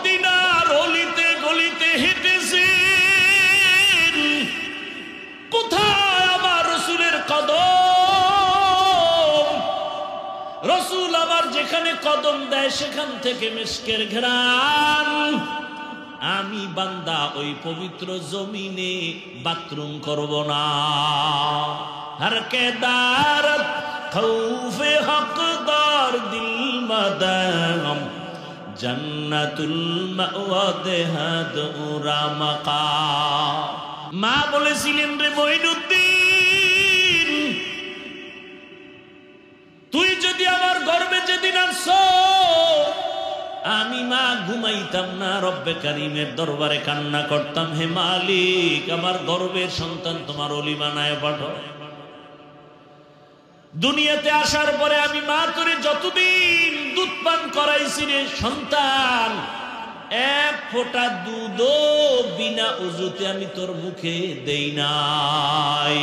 মদিনার অলিতে গলিতে হেঁটেছেন, কোথায় আমার রসুলের কদম? রসুল আবার যেখানে কদম দেয় সেখান থেকে মিশকের ঘ্রাণ। আমি বান্দা ওই পবিত্র জমিনে বাথরুম করব না। হর কে দারত খৌফে হকদার দিল মদম জান্নাতুল মাওয়া দেহাদুরা মাকাম। মা বলেছিলেন, রে মঈনুদ্দিন, তুই যদি আমার গর্ভে যেদিন আসছো, আমি মা ঘুমাইতাম না, রব্বে কারিমের দরবারে কান্না করতাম, হে মালিক আমার গর্ভের সন্তান তোমার ওলি বানায় পাঠাও। দুনিয়াতে আসার পরে আমি মা তোরে যতদিন দুধ পান করাইছি রে সন্তান, এক ফোঁটা দুধও বিনা উজুতে আমি তোর মুখে দেই নাই।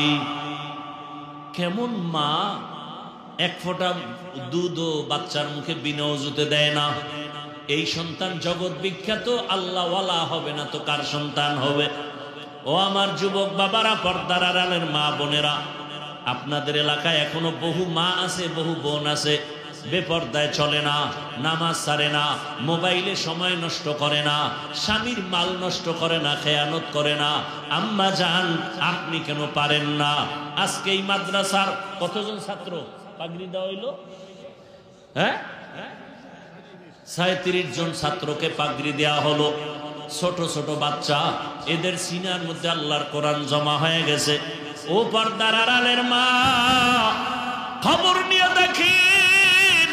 কেমন মা এক ফোঁটা দুধও বাচ্চার মুখে বিনা উজুতে দেয় না? এই সন্তান জগৎ বিখ্যাত, আল্লাহওয়ালা হবে না তো কার সন্তান হবে? ও আমার যুবক বাবারা, পর্দার আড়ালের মা বোনেরা, আপনাদের এলাকায় এখনো বহু মা আছে, বহু বোন আছে, বেপর্দায় চলে না, নামাজ ছাড়ে না, মোবাইলে সময় নষ্ট করে না, স্বামীর মাল নষ্ট করে না, খেয়ানত করে না। আম্মা জান, আপনি কেন পারেন না? আজকে এই মাদ্রাসার কতজন ছাত্র পাগড়ি দেওয়া হইল? হ্যাঁ, 37 জন ছাত্রকে পাগড়ি দেওয়া হলো। ছোট ছোট বাচ্চা, এদের সিনার মধ্যে আল্লাহর কোরআন জমা হয়ে গেছে। ও পর্দার আড়ালের মা, খবর নিয়ে দেখেন,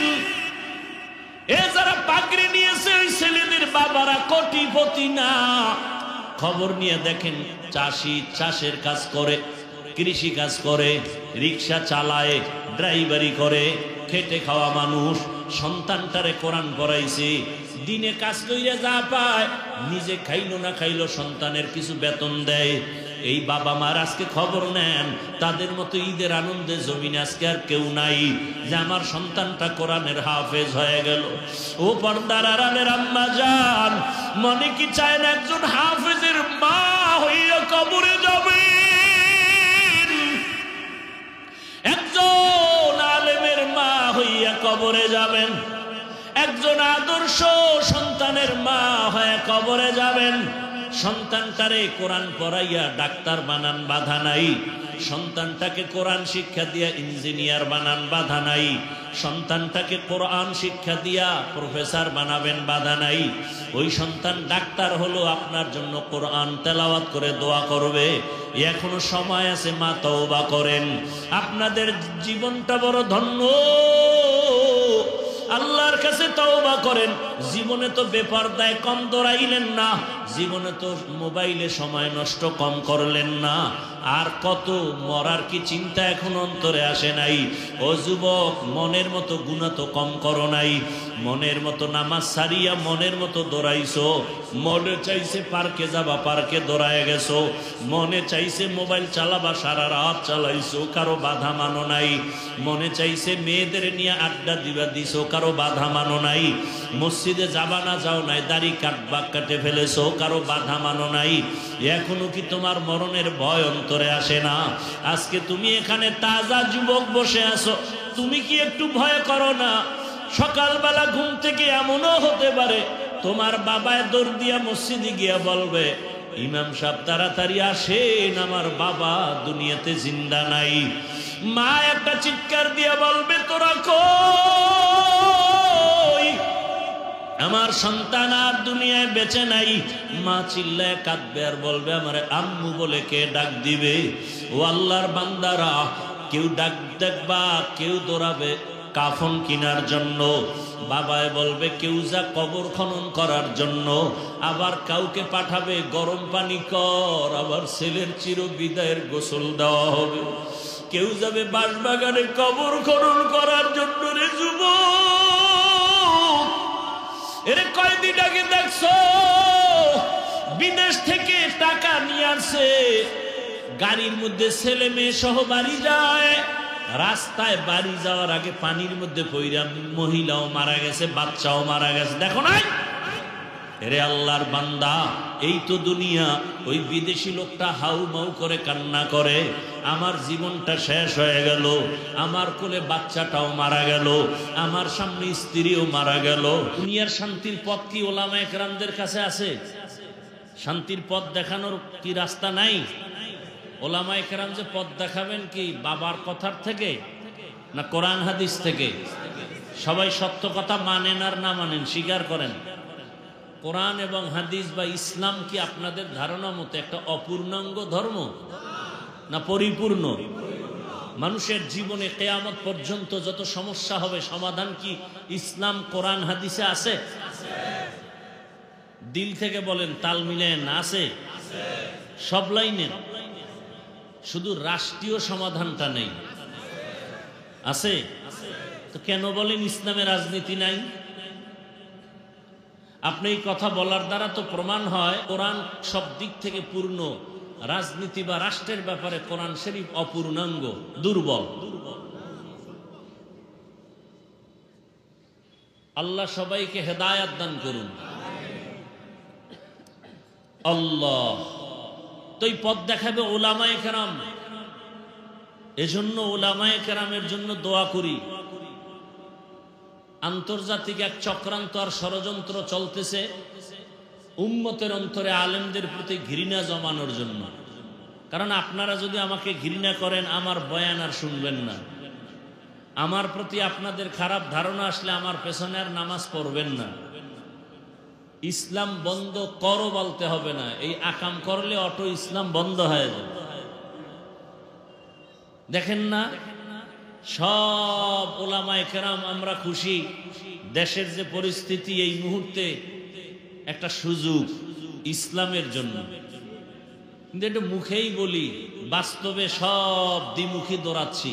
এ যারা পাগড়ি নিয়েছে ওই ছেলেদের বাবারা কোটিপতি না। খবর নিয়ে দেখেন, চাষি চাষের কাজ করে, কৃষি কাজ করে, রিক্সা চালায়, ড্রাইভারি করে, খেটে খাওয়া মানুষ। সন্তানটারে কোরআন পড়াইছে, দিনে কাজ কইরা যা পায়, নিজে খাইলো না খাইলো সন্তানের কিছু বেতন দেয়। এই বাবা মার আজকে খবর নেন, তাদের মতো ঈদের আনন্দে জমিনে আজকে আর কেউ নাই যে আমার সন্তানটা কোরআনের হাফেজ হয়ে গেল। ও পর্দার আড়ালের আম্মা জান, মনে কি চায় না একজন হাফেজের মা হইয়া কবরে যাবে? একজন আলেমের মা হইয়া কবরে যাবেন, একজন আদর্শ সন্তানের মা হয়ে কবরে যাবেন। সন্তানটারে কোরআন পড়াইয়া ডাক্তার বানান, বাধা নাই। সন্তানটাকে কোরআন শিক্ষা দিয়া ইঞ্জিনিয়ার বানান, বাধা নাই। সন্তানটাকে কোরআন শিক্ষা দিয়া প্রফেসর বানাবেন, বাধা নাই। ওই সন্তান ডাক্তার হলো আপনার জন্য কোরআন তেলাওয়াত করে দোয়া করবে। এখনো সময় আছে, মা তওবা করেন। আপনাদের জীবনটা বড় ধন্য, আল্লাহর কাছে তওবা করেন। জীবনে তো বেপরদায় কম দৌড়াইলেন না, জীবনে তো মোবাইলে সময় নষ্ট কম করলেন না। আর কত মরার কি চিন্তা এখন অন্তরে আসে নাই? ও যুবক, মনের মতো গুনাহ তো কম করো নাই, মনের মতো নামাজ সারিয়া মনের মতো দৌড়াইছো। মনে চাইছে পার্কে যাবা, পার্কে দৌড়ায় গেছো। মনে চাইছে মোবাইল চালাবা, সারা রাত চালাইছো, কারো বাধা মানো নাই। মনে চাইছে মেয়েদের নিয়ে আড্ডা দিবা, দিছো, কারো বাধা মানো নাই। মসজিদে যাবা না, যাও নাই, দাড়ি কাটবা, কাটে ফেলেছো, কারো বাধা মানো নাই। এখনো কি তোমার মরণের ভয় অন্তরে আসে না? আজকে তুমি এখানে তাজা যুবক বসে আছো, তুমি কি একটু ভয় করো না? সকালবেলা ঘুম থেকে এমনও হতে পারে তোমার বাবায় দৌড় দিয়া মসজিদে গিয়া বলবে, ইমাম সাহেব তাড়াতাড়ি আসেন, আমার বাবা দুনিয়াতে জিন্দা নাই। মা একটা চিৎকার দিয়া বলবে, তোরা কই? আমার সন্তান আর দুনিয়ায় বেঁচে নাই। মা চিল্লায় কাঁদবে আর বলবে, আমার আম্মু বলে কে ডাক দিবে? ও আল্লাহর বান্দারা, কেউ ডাক দেখবা, কেউ দৌড়াবে কাফন কিনার জন্য, বাবায় বলবে কেউ যা কবর খনন করার জন্য, আবার কাউকে পাঠাবে গরম পানি কর, আবার ছেলের চির বিদায়ের গোসল দেওয়া হবে। কেউ যাবে বাঁশবাগানে কবর খনন করার জন্য। রে যুবক, এর কয়দিন আগে দেখছো বিদেশ থেকে টাকা নিয়ে আসছে, গাড়ির মধ্যে ছেলে মেয়ে সহ বাড়ি যায়। রাস্তায় বাড়ি যাওয়ার আগে পানির মধ্যে পইরা মহিলাও মারা গেছে, বাচ্চাও মারা গেছে। দেখো নাই রে আল্লাহর বান্দা, এই তো দুনিয়া। ওই বিদেশি লোকটা হাউ মাউ করে কান্না করে, আমার জীবনটা শেষ হয়ে গেল, আমার কোলে বাচ্চাটাও মারা গেল, আমার সামনে স্ত্রীও মারা গেল। দুনিয়ার শান্তির পথ কি ওলামায়ে কেরামদের কাছে আছে? শান্তির পথ দেখানোর কি রাস্তা নাই? ওলামায়ে কেরাম যে পথ দেখাবেন কি বাবার কথার থেকে না কোরআন হাদিস থেকে? সবাই সত্য কথা মানেন আর না মানেন, স্বীকার করেন। কোরআন এবং হাদিস বা ইসলাম কি আপনাদের ধারণা মতো একটা অপূর্ণাঙ্গ ধর্ম না পরিপূর্ণ? মানুষের জীবনে কিয়ামত পর্যন্ত যত সমস্যা হবে সমাধান কি ইসলাম কোরআন হাদিসে আছে? দিল থেকে বলেন, তাল মিলেন, আছে সব লাইনে। শুধু রাষ্ট্রীয় সমাধানটা নেই, আছে। তো কেন বলেন ইসলামে রাজনীতি নাই? আপনি এই কথা বলার দ্বারা তো প্রমাণ হয় কোরআন সব দিক থেকে পূর্ণ, রাজনীতি বা রাষ্ট্রের ব্যাপারে কোরআন শরীফ অপূর্ণাঙ্গ, দুর্বল। আল্লাহ সবাইকে হেদায়াত দান করুন। আল্লাহ তো এই পথ দেখাবে উলামায়ে কেরাম। এজন্য উলামায়ে কেরামের জন্য দোয়া করি। আন্তর্জাতিক এক চক্রান্ত আর ষড়যন্ত্র চলতেছে উম্মতের অন্তরে আলেমদের প্রতি ঘৃণা জমানোর জন্য। কারণ আপনারা যদি আমাকে ঘৃণা করেন, আমার বয়ান আর শুনবেন না। আমার প্রতি আপনাদের খারাপ ধারণা আসলে আমার পেছনে আর নামাজ পড়বেন না। ইসলাম বন্ধ করো বলতে হবে না, এই আকাম করলে অটো ইসলাম বন্ধ হয়ে যাবে। দেখেন না, সব ওলামায়ে কেরাম আমরা খুশি। দেশের যে পরিস্থিতি এই মুহূর্তে একটা সুযোগ ইসলামের জন্য, কিন্তু এটা মুখেই বলি, বাস্তবে সব দ্বিমুখী দৌড়াচ্ছি।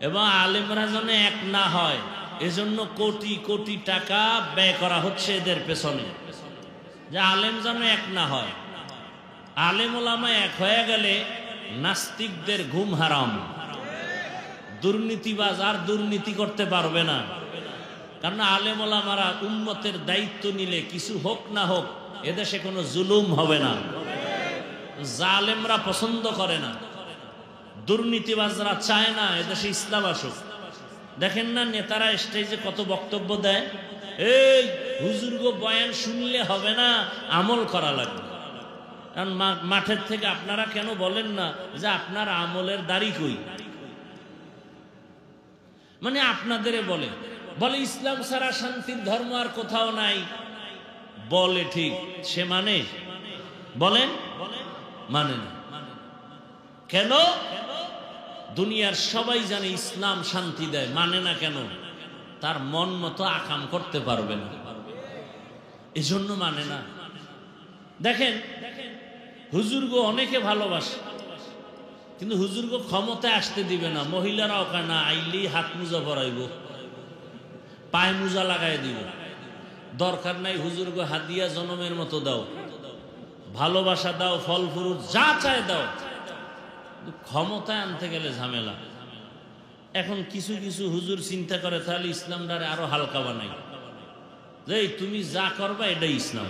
এবং আলেমরা যেন এক না হয় এজন্য কোটি কোটি টাকা ব্যয় করা হচ্ছে এদের পেছনে, যে আলেম যেন এক না হয়। আলেম ওলামা এক হয়ে গেলে নাস্তিকদের ঘুম হারাম। দুর্নীতিবাজ আর দুর্নীতি করতে পারবে না। কারণ আলেম ওলামারা উম্মতের দায়িত্ব নিলে কিছু হোক না হোক এদেশে কোনো জুলুম হবে না। জালেমরা পছন্দ করে না, দুর্নীতিবাজরা চায় না এদেশে ইসলাম আসুক। দেখেন না নেতারা স্টেজে কত বক্তব্য দেয়, এই হুজুরগো বয়ান শুনলে হবে না, আমল করা লাগবে। কারণ মাঠের থেকে আপনারা কেন বলেন না যে আপনার আমলের দাড়ি কই? মানে আপনাদের বলে ইসলাম ছাড়া শান্তির ধর্ম আর কোথাও নাই। বলে ঠিক, সে মানে বলেন মানে না কেন? দুনিয়ার সবাই জানে ইসলাম শান্তি দেয়, মানে না কেন? তার মন মতো আকাম করতে পারবে না, এজন্য মানে না। দেখেন হুজুরগো অনেকে ভালোবাসে, কিন্তু হুজুরগো ক্ষমতায় আসতে দিবে না। মহিলারাও কেনা আইলেই হাত মোজা পরাইব, পায়ে মোজা লাগাই দিব। দরকার নাই হুজুরগো হাদিয়া জনমের মতো দাও, ভালোবাসা দাও, ফল ফুরুট যা চায় দাও, ক্ষমতায় আনতে গেলে ঝামেলা। এখন কিছু কিছু হুজুর চিন্তা করে তাহলে ইসলামটারে আরো হালকা বানাই, যে তুমি যা করবা এটাই ইসলাম,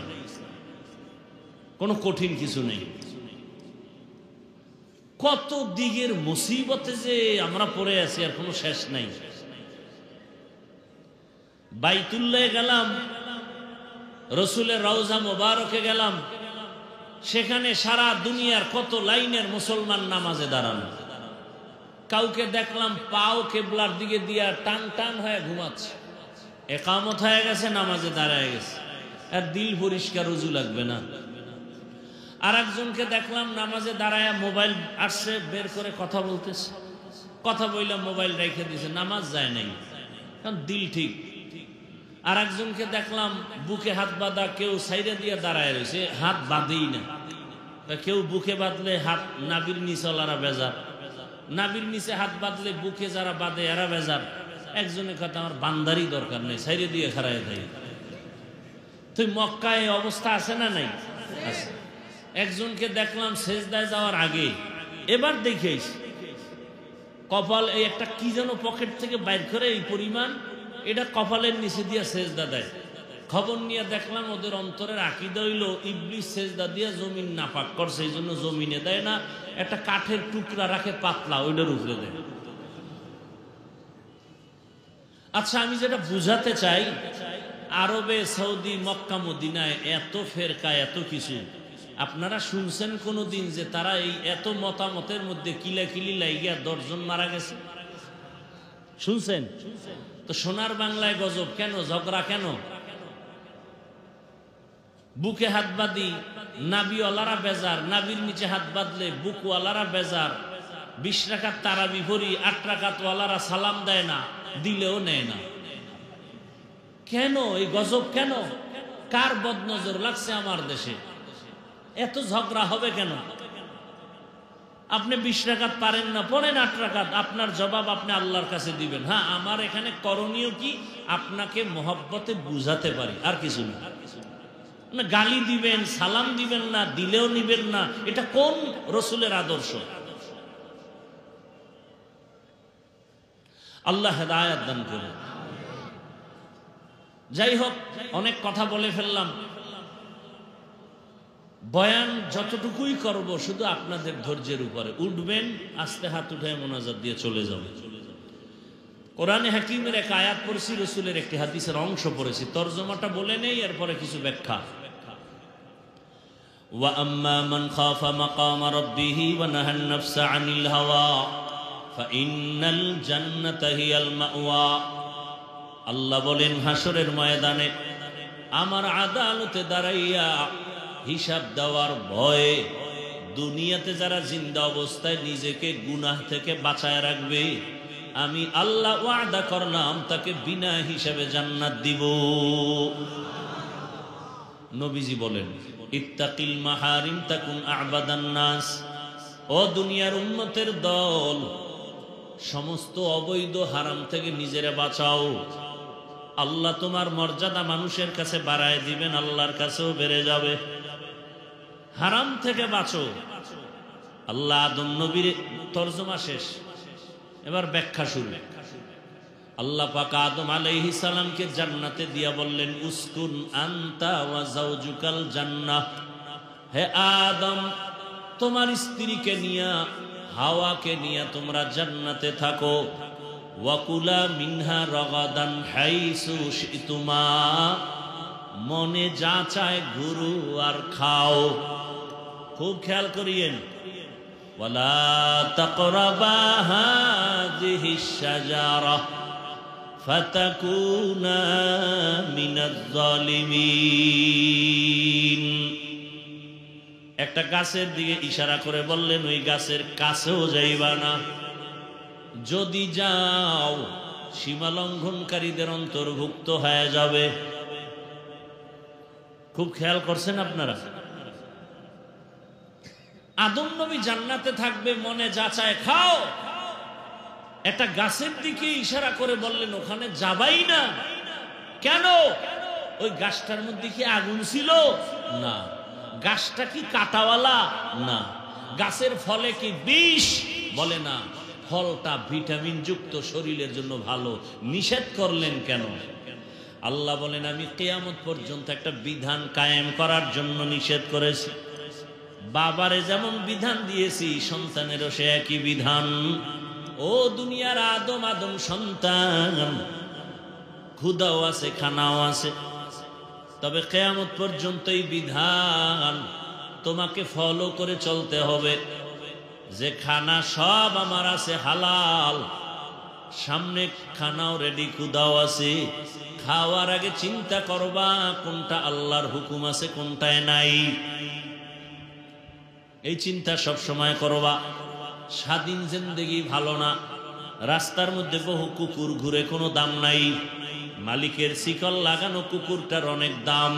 কোনো কঠিন কিছু নেই। কত দিকের মুসিবতে যে আমরা পড়ে আছি আর কোনো শেষ নাই। বাইতুল্লাহ গেলাম, রসুলের রওজা মোবারকে গেলাম, সেখানে সারা দুনিয়ার কত লাইনের মুসলমান নামাজে দাঁড়ানো। কাউকে দেখলাম পাও কেবলার দিকে দিয়া টান টান হয়ে ঘুমাচ্ছে, একামত হয়ে গেছে, নামাজে দাঁড়ায় গেছে, আর দিল পরিষ্কার, উজু লাগবে না। আর একজনকে দেখলাম নামাজে দাঁড়ায় মোবাইল আসছে বের করে কথা বলতেছে, কথা বইলা মোবাইল রেখে দিছে, নামাজ যায় নাই, কারণ দিল ঠিক। আর একজনকে দেখলাম বুকে হাত বাঁধা, কেউ সাইডে দিয়ে দাঁড়ায় রয়েছে, হাত বাঁধেই না। কেউ বুকে বাঁধলে হাত নাবির নিচলারা বেজার, নাবির নিচে হাত বাঁধলে বুকে যারা বাঁধে এরা বেজার। একজনের কথা আমার বান্দারই দরকার নেই, সাইডে দিয়ে খাড়ায় থাকে। তুই মক্কায় অবস্থা আছে না নাই? আছে। একজনকে দেখলাম সেজদায় যাওয়ার আগে, এবার দেখিস কপাল এই একটা কি যেন পকেট থেকে বাইর করে এই পরিমাণ, এটা কপালের নিচে দিয়ে সেজদা দেয়। খবর নিয়ে দেখলাম ওদের অন্তরের আকীদা হইল ইবলিস সেজদা দিয়ে জমিন নাপাক করছে, এই জন্য জমিনে দেয় না, একটা কাঠের টুকরা রাখে পাতলা, ওইটার উপরে দেয়। আচ্ছা, আমি যেটা বুঝাতে চাই, আরবে, সৌদি, মক্কা, মদিনায় এত ফেরকা, এত কিছু, আপনারা শুনছেন কোনোদিন যে তারা এই এত মতামতের মধ্যে কিলাকিলি লাইগা 10 জন মারা গেছে? শুনছেন? তো সোনার বাংলায় গজব কেন, ঝগড়া কেন? বুকে হাত বাঁধি, নাবিওয়ালারা বেজার, নাবির নিচে হাত বাঁধলে বুকওয়ালারা বেজার, 20 রাকাত তারাবি পড়ি, 8 রাকাত ওয়ালারা সালাম দেয় না, দিলেও নেয় না। কেন এই গজব? কেন? কার বদনজর লাগছে আমার দেশে? এত ঝগড়া হবে কেন? আপনি 20 রাকাত পারেন না, পড়েন 8 রাকাত, আপনার জবাব আপনি আল্লাহর কাছে দিবেন। হ্যাঁ, আমার এখানে করণীয় কি? আপনাকে মহব্বতে বুঝাতে পারি, আর কিছু না। গালি দিবেন, সালাম দিবেন না, দিলেও নিবেন না, এটা কোন রসুলের আদর্শ? আল্লাহ হেদায়েত দান করুন। যাই হোক, অনেক কথা বলে ফেললাম। বয়ান যতটুকুই করব শুধু আপনাদের ধৈর্যের উপরে। উঠবেন, আস্তে হাত উঠে মোনাজাত দিয়ে চলে যাবে। কোরআনে হাকিমের এক আয়াত পড়েছি, রসুলের একটি হাদিসের অংশ পড়েছি, তরজমাটা বলে নেই, এরপরে কিছু ব্যাখ্যা। ওয়া আম্মা মান খাফা মাকাম রাব্বিহি ওয়া নাহান নাফসা আনিল হাওয়া ফাইন্নাল জান্নাতা হিয়াল মাওয়া। আল্লাহ বলেন, হাসরের ময়দানে আমার আদালতে দাঁড়াইয়া হিসাব দেওয়ার ভয়ে দুনিয়াতে যারা জিন্দা অবস্থায় নিজেকে গুনাহ থেকে বাঁচায় রাখবে, আমি আল্লাহ ওয়াদা করলাম তাকে বিনা হিসাবে জান্নাত দিব। নবীজি বলেন, ইত্তাকিল মাহারিম তাকুন আবাদান নাস। ও দুনিয়ার উম্মতের দল, সমস্ত অবৈধ হারাম থেকে নিজেরা বাঁচাও, আল্লাহ তোমার মর্যাদা মানুষের কাছে বাড়ায় দিবেন, আল্লাহর কাছেও বেড়ে যাবে। হারাম থেকে বাঁচো। আল্লাহ আদম নবীর তরজমা শেষ, এবার ব্যাখ্যা শুরু। আল্লাহ পাক আদম আলাইহিস সালামকে জান্নাতে দিয়া বললেন, উসকুন আনতা ওয়া যাওজুকাল জান্নাহ। হে আদম, তোমার স্ত্রীকে নিয়া, হাওয়াকে নিয়া তোমরা জান্নাতে থাকো। ওয়াকুলা মিনহা রাগাদান হাইসু শিতুমা। মনে যা চায় ঘুরু আর খাও। খুব খেয়াল করিয়েন, ওয়ালা তাকরাবা হাযিহিশ শাজারা ফাতাকুনা মিনাজ জালিমিন। একটা গাছের দিকে ইশারা করে বললেন, ওই গাছের কাছেও যাইবা না, যদি যাও সীমা লঙ্ঘনকারীদের অন্তর্ভুক্ত হয়ে যাবে। খুব খেয়াল করছেন আপনারা? আদম নবী জান্নাতে থাকবে, মনে যা চায় খাও। একটা গাছের দিকে ইশারা করে বললেন, ওখানে যাবাই না। কেন? ওই গাছটার মধ্যে কি আগুন ছিল? না। গাছটা কি কাঁটাওয়ালা? না। গাছের ফলে কি বিষ? বলে না। ফলটা ভিটামিন যুক্ত, শরীরের জন্য ভালো। নিষেধ করলেন কেন? আল্লাহ বলেন, আমি কিয়ামত পর্যন্ত একটা বিধান কায়েম করার জন্য নিষেধ করেছি। বাবারে যেমন বিধান দিয়েছি, সন্তানেরও সে একই বিধান। ও দুনিয়ার আদম আদম সন্তান, ক্ষুধাও আছে, খানাও আছে, তবে কিয়ামত পর্যন্ত এই বিধান তোমাকে ফলো করে চলতে হবে। যে খানা সব আমার আছে হালাল, সামনে খানাও রেডি, ক্ষুধাও আছে। খাওয়ার আগে চিন্তা করবা কোনটা আল্লাহর হুকুম আছে, কোনটায় নাই। এই চিন্তা সব সময় করবা। স্বাধীন জিন্দেগি ভালো না। রাস্তার মধ্যে বহু কুকুর ঘুরে, কোনো দাম নাই। মালিকের শিকল লাগানো কুকুরটার অনেক দাম।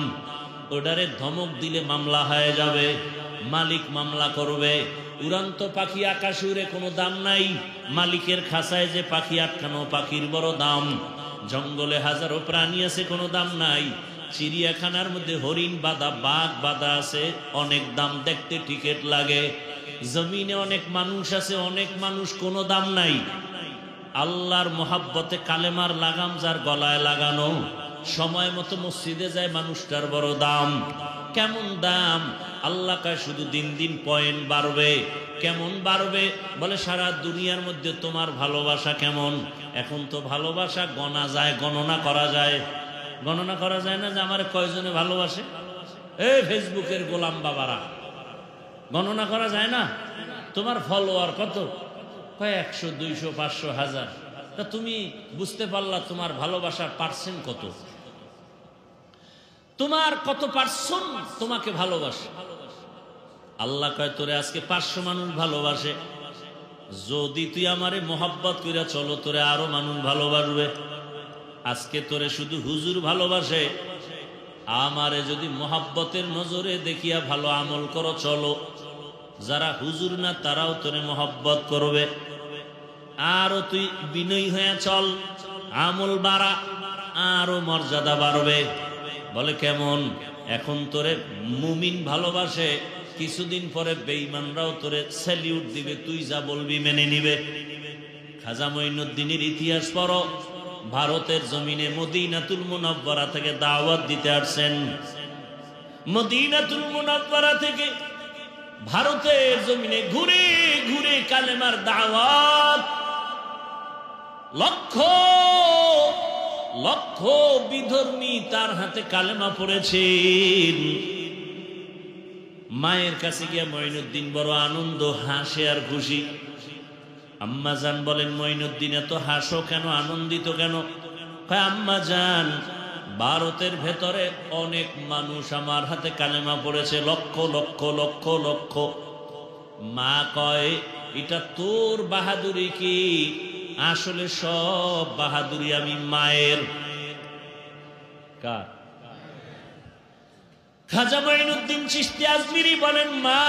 ওটারে ধমক দিলে মামলা হয়ে যাবে, মালিক মামলা করবে। উড়ান্ত পাখি আকাশ উড়ে, কোনো দাম নাই। মালিকের খাঁচায় যে পাখি আটকানো, পাখির বড় দাম। জঙ্গলে হাজারো প্রাণী আছে, কোনো দাম নাই। চিড়িয়াখানার মধ্যে হরিণ বাঁধা, বাঘ বাঁধা আছে, অনেক দাম, দেখতে টিকিট লাগে। জমিনে অনেক মানুষ আছে, অনেক মানুষ, কোনো দাম নাই। আল্লাহর মোহাব্বতে কালেমার লাগাম যার গলায় লাগানো, সময় মতো মসজিদে যায় মানুষটার বড় দাম। কেমন দাম? আল্লাহ কয় শুধু দিন দিন পয়েন্ট বাড়বে। কেমন বাড়বে? বলে সারা দুনিয়ার মধ্যে তোমার ভালোবাসা কেমন। এখন তো ভালোবাসা গণা যায়, গণনা করা যায়। গণনা করা যায় না যে আমার কয়জনে ভালোবাসে। এই ফেসবুকের গোলাম বাবারা, গণনা করা যায় না। তোমার ফলোয়ার কত? কয় 100, 200, 500, 1000। তা তুমি বুঝতে পারলা তোমার ভালোবাসার পার্সেন্ট কত? তোমার কত পার্সেন্ট তোমাকে ভালোবাসে? আল্লাহ কয় তোরে আজকে 500 মানুষ ভালোবাসে, যদি তুই আমারে মোহাব্বত কইরা চলো তোরে আরো মানুষ ভালোবাসবে। আজকে তোরে শুধু হুজুর ভালোবাসে, আমারে যদি মোহাব্বতের নজরে দেখিয়া ভালো আমল করো চলো, যারা হুজুর না তারাও তোরে মোহাব্বত করবে। আরো তুই বিনয়ী হয়ে চল, আমল বাড়া, আরো মর্যাদা বাড়বে। বলে কেমন? এখন তোরে মুমিন ভালোবাসে, কিছুদিন পরে বেঈমানরাও তোরে স্যালিউট দিবে, তুই যা বলবি মেনে নিবে। খাজা মঈনুদ্দিনের ইতিহাস পড়ো। ভারতের জমিনে মদিনাতুল মুনাওয়ারা থেকে দাওয়াত দিতে আসছেন। মদিনাতুল মুনাওয়ারা থেকে ভারতের জমিনে ঘুরে ঘুরে কালেমার দাওয়াত। লক্ষ লক্ষ বিধর্মী তার হাতে কালেমা পড়েছেন। মায়ের কাছে গিয়া মঈনুদ্দিন বড় আনন্দ, হাসে আর খুশি। আম্মা জান বলেন, মঈনুদ্দিন এত হাসো কেন, আনন্দিত কেন? কয় আম্মা জান, ভারতের ভেতরে অনেক মানুষ আমার হাতে কালেমা পড়েছে, লক্ষ লক্ষ লক্ষ লক্ষ। মা কয় এটা তোর বাহাদুরি কি? আসলে সব বাহাদুরি আমি মায়ের। কার? খাজা মঈনুদ্দিন চিশতি আজমিরি বলেন, মা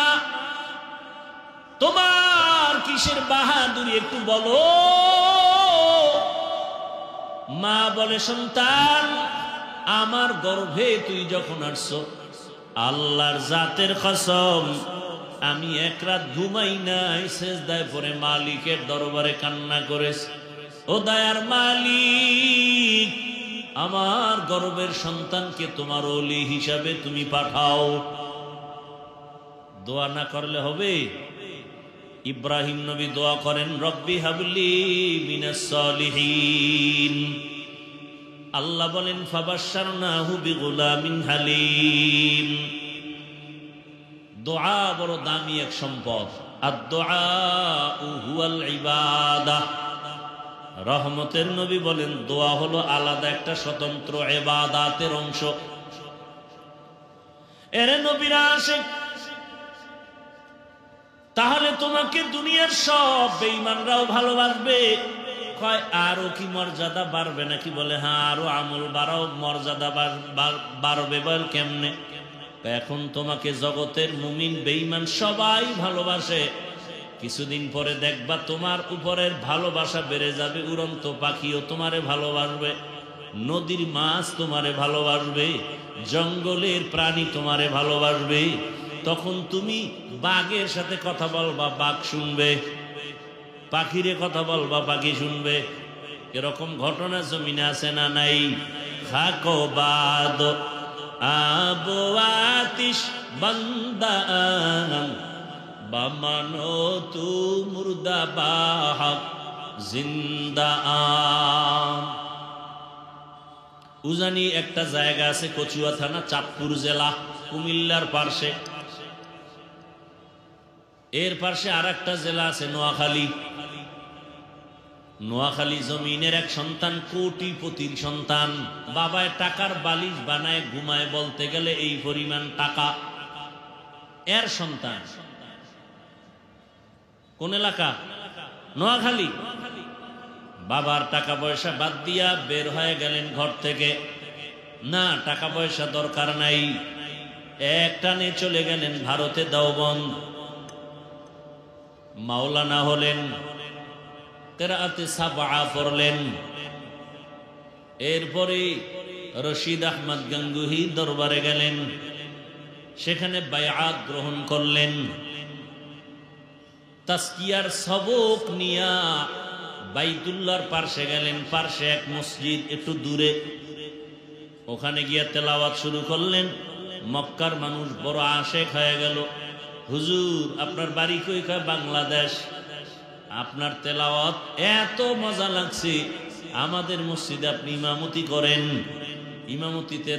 তোমার কিসের বাহাদুরি একটু বলো। মা বলে, সন্তান আমার গর্ভে তুই যখন আসছো, আল্লাহর জাতের কসম আমি এক রাত ঘুমাই নাই, সেজদায় পড়ে মালিকের দরবারে কান্না করেছি, ও দয়ার মালিক আমার গর্ভের সন্তানকে তোমার ওলি হিসাবে তুমি পাঠাও। দোয়া না করলে হবে? ইব্রাহিম নবী দোয়া করেন, রব্বি হাবলি মিনাস সালিহিন। আল্লাহ বলেন, ফাবাশশারনাহু বিগুলামিন হালিম। দোয়া বড় দামি এক সম্পদ। আদ-দুআউ হুয়াল ইবাদাহ। রহমতের নবী বলেন, দোয়া হলো আলাদা একটা স্বতন্ত্র ইবাদতের অংশ। এরে নবীরা আশিক, তাহলে তোমাকে দুনিয়ার সব বেঈমানরাও ভালোবাসবে। কয় আরো কি মর্যাদা বাড়বে নাকি? বলে হ্যাঁ, আরো আমল বাড়াও, মর্যাদা বাড়বে। বল কেমনে? এখন তোমাকে জগতের মুমিন বেঈমান সবাই ভালোবাসে, কিছুদিন পরে দেখবা তোমার উপরের ভালোবাসা বেড়ে যাবে। উড়ন্ত পাখিও তোমারে ভালোবাসবে, নদীর মাছ তোমারে ভালোবাসবে, জঙ্গলের প্রাণী তোমারে ভালোবাসবে। তখন তুমি বাঘের সাথে কথা বলবা, বাঘ শুনবে, পাখিরে কথা বলবা, পাখি শুনবে। এরকম ঘটনা জমিনে আছে না নাই? খাকো বাদ আবো আতিশ বান্দান বামানো তু মুর্দা বাহক জিন্দা। উজানি একটা জায়গা আছে, কচুয়া থানা, চাঁদপুর জেলা, কুমিল্লার পার্শ্বে। এর পাশে আর একটা জেলা আছে, নোয়াখালী। নোয়াখালী জমিনের এক সন্তান, কোটিপতির সন্তান। বাবায় টাকার বালিশ বানায় ঘুমায়, বলতে গেলে এই পরিমাণ টাকা। এর সন্তান কোন এলাকা? নোয়াখালী। বাবার টাকা পয়সা বাদ দিয়া বের হয়ে গেলেন ঘর থেকে। না, টাকা পয়সা দরকার নাই, এক টানে চলে গেলেন ভারতে দেওবন্দ। মাওলানা হলেন, কেরাতে সাবা পড়লেন। এরপরে রশিদ আহমদ গঙ্গুহি দরবারে গেলেন, সেখানে বায়াত গ্রহণ করলেন। তাসকিয়ার সবক নিয়া বাইতুল্লাহর পার্শ্বে গেলেন। পার্শ্বে এক মসজিদ, একটু দূরে ওখানে গিয়ে তেলাওয়াত শুরু করলেন। মক্কার মানুষ বড় আশেক হয়ে গেল। হুজুর আপনার বাড়ি কই? কয় বাংলাদেশ। আপনার তেলাওয়াত এত মজা লাগছে, আমাদের মসজিদে আপনি ইমামতি করেন। ইমামতিতে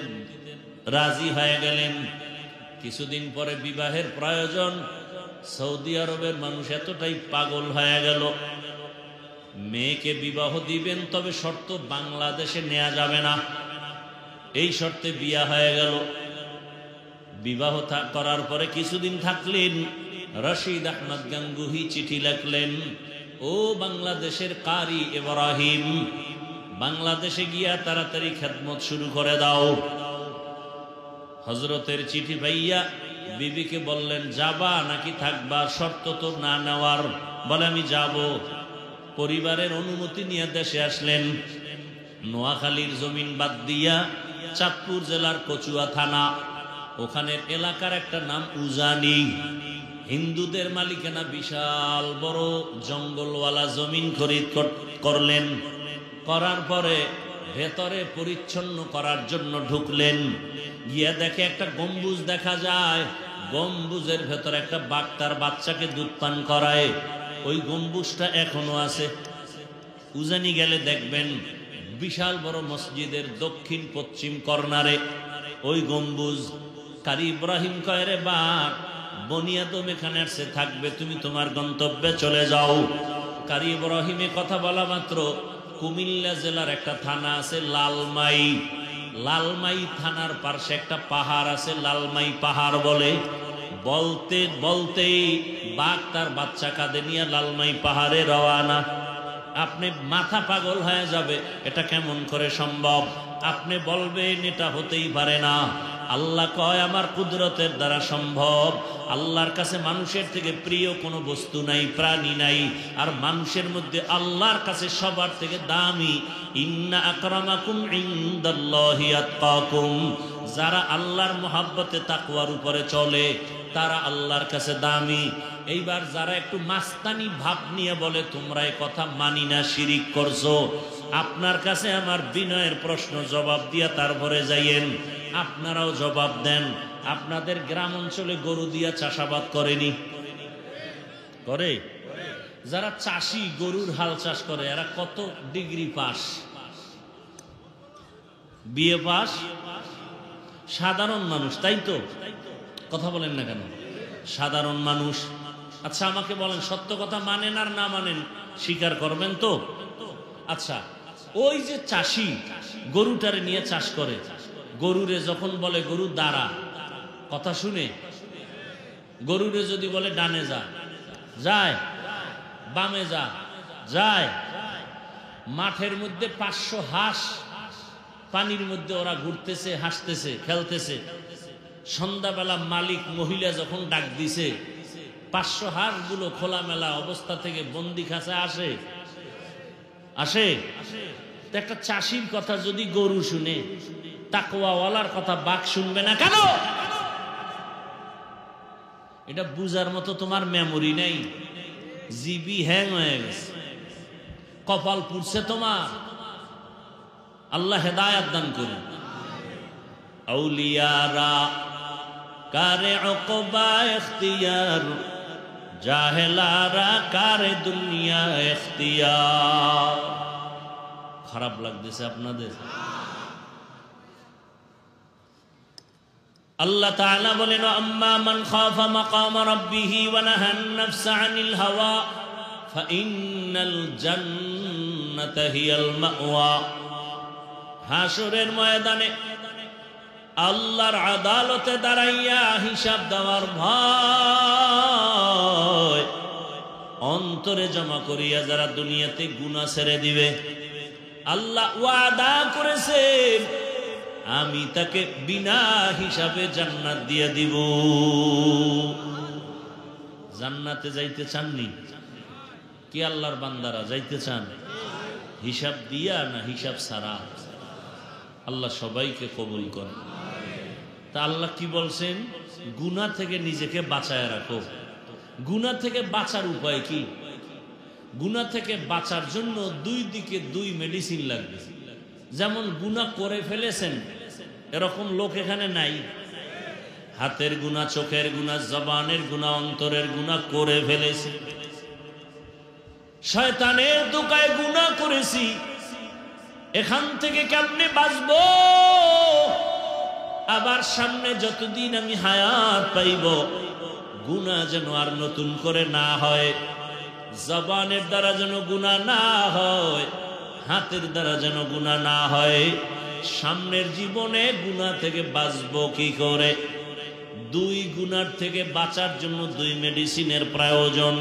রাজি হয়ে গেলেন। কিছুদিন পরে বিবাহের প্রয়োজন। সৌদি আরবের মানুষ এতটাই পাগল হয়ে গেল, মেয়েকে বিবাহ দিবেন, তবে শর্ত বাংলাদেশে নেওয়া যাবে না। এই শর্তে বিয়া হয়ে গেল। বিবাহ করার পরে কিছুদিন থাকলেন। রশিদ আহমদ গাঙ্গুহি চিঠি লিখলেন, ও বাংলাদেশের কারি ইব্রাহিম, বাংলাদেশে গিয়া তাড়াতাড়ি খেদমত শুরু করে দাও। হযরতের চিঠি পাইয়া বিবিকে বললেন, যাবা নাকি থাকবা? শর্ত তো না নেওয়ার। বলে আমি যাব। পরিবারের অনুমতি নিয়ে দেশে আসলেন। নোয়াখালীর জমিন বাদ দিয়া চাঁদপুর জেলার কচুয়া থানা, ওখানের এলাকার একটা নাম উজানি। হিন্দুদের মালিকানা, বিশাল বড় জঙ্গলওয়ালা জমিন খরিদ করলেন। করার পরে ভেতরে পরিচ্ছন্ন করার জন্য ঢুকলেন। গিয়া দেখে একটা গম্বুজ দেখা যায়। গম্বুজের ভেতরে একটা বাঘ তার বাচ্চাকে দুধ পান করায়। ওই গম্বুজটা এখনো আছে। উজানি গেলে দেখবেন বিশাল বড় মসজিদের দক্ষিণ পশ্চিম কর্নারে ওই গম্বুজ। কারি ইব্রাহিম কয়, রে বাঘ, বনিয়াদম এখানে আসছে, থাকবে, তুমি তোমার গন্তব্যে চলে যাও। কারি ইব্রাহিমে কথা বলা মাত্র কুমিল্লা জেলার একটা থানা আছে লালমাই। লালমাই থানার পাশে একটা পাহাড় আছে, লালমাই পাহাড় বলে। বলতে বলতেই বাঘ তার বাচ্চা কাঁধে নিয়ে লালমাই পাহাড়ে রওয়ানা। আপনি মাথা পাগল হয়ে যাবে, এটা কেমন করে সম্ভব? আপনি বলবেন এটা হতেই পারে না। আল্লাহ কয়, আমার কুদরতের দ্বারা সম্ভব। আল্লাহর কাছে মানুষের থেকে প্রিয় কোনো বস্তু নাই, প্রাণী নাই। আর মানুষের মধ্যে আল্লাহর কাছে সবার থেকে দামি, ইন্না আকরামাকুম ইনদাল্লাহি আতকাকুম, যারা আল্লাহর মহব্বতে তাকওয়ার উপরে চলে তারা আল্লাহর কাছে দামি। এইবার যারা একটু মাস্তানি ভাব নিয়ে বলে তোমরা এই কথা মানি না, শিরিক করছো, আপনার কাছে আমার বিনয়ের প্রশ্ন জবাব দিয়া তারপরে যাইয়েন। আপনারাও জবাব দেন। আপনাদের গ্রাম অঞ্চলে গরু দিয়া চাষাবাদ করেনি? করে? যারা চাষি গরুর হাল চাষ করে এরা কত ডিগ্রি পাস? BA pass? সাধারণ মানুষ, তাই তো? কথা বলেন না কেন? সাধারণ মানুষ। আচ্ছা আমাকে বলেন, সত্য কথা মানেন আর না মানেন স্বীকার করবেন তো? আচ্ছা, ওই যে চাষি গরুটারে নিয়ে চাষ করে, গরুরে যখন বলে গরু দাঁড়া, কথা শুনে? গরুরে যদি বলে ডানে যা, যায়? বামে যা, যায়? মাঠের মধ্যে 500 হাঁস পানির মধ্যে ওরা ঘুরতেছে, হাসতেছে, খেলতেছে। সন্ধ্যাবেলা মালিক মহিলা যখন ডাক দিছে, 500 হাঁসগুলো খোলামেলা অবস্থা থেকে বন্দি খাঁচা আসে? আসে? তো একটা চাষির কথা যদি গরু শুনে, তাকওয়াওয়ালার কথা বাঘ শুনবে না কেন? এটা বুঝার মতো তোমার মেমোরি নেই, জিবি হ্যাং হয়ে গেছে, কপাল পুড়ছে তোমার। আল্লাহ হেদায়াত দান করুন। আউলিয়ারা কারে উকবা ইখতিয়ার, জাহেলারা কারে দুনিয়া ইখতিয়ার। খারাপ লাগতেছে আপনাদের? আল্লাহ তাআলা বলেন, আম্মা মান খাফা মাকাম রাব্বিহি ওয়া নাহান নাফসা আনিল হাওয়া ফাইন্নাল জান্নাতা হিয়াল মাওয়া। হাসরের ময়দানে আল্লাহর আদালতে দাঁড়াইয়া হিসাব দেওয়ার ভয় অন্তরে জমা করিয়া যারা দুনিয়াতে গুনাহ ছেড়ে দিবে, আল্লাহ ওয়াদা করেছেন আমি তাকে বিনা হিসাবে জান্নাত দিয়ে দিব। জান্নাতে যাইতে চাননি কি আল্লাহর বান্দারা? যাইতে চান? হিসাব দিয়া না হিসাব ছাড়া? আল্লাহ সবাইকে কবুল করেন। তা আল্লাহ কি বলছেন? গুনাহ থেকে নিজেকে বাঁচায় রাখো। গুনাহ থেকে বাঁচার উপায় কি? গুনাহ থেকে বাঁচার জন্য দুই দিকে দুই মেডিসিন লাগবে। যেমন গুনাহ করে ফেলেছেন, এরকম লোক এখানে নাই? হাতের গুনাহ, চোখের গুনাহ, জবানের গুনাহ, অন্তরের গুনাহ করে ফেলেছি, শয়তানের দোকায় গুনাহ করেছি। এখান থেকে কেমনে বাঁচবো? আবার সামনে যতদিন আমি হায়াত পাইব গুনাহ যেন আর নতুন করে না হয়, জবানের দ্বারা যেন গুনাহ না হয়, হাতের দ্বারা যেন গুনাহ না হয়। সামনের জীবনে গুনাহ থেকে বাঁচবো কি করে? দুই গুনার থেকে বাঁচার জন্য দুই মেডিসিনের প্রয়োজন।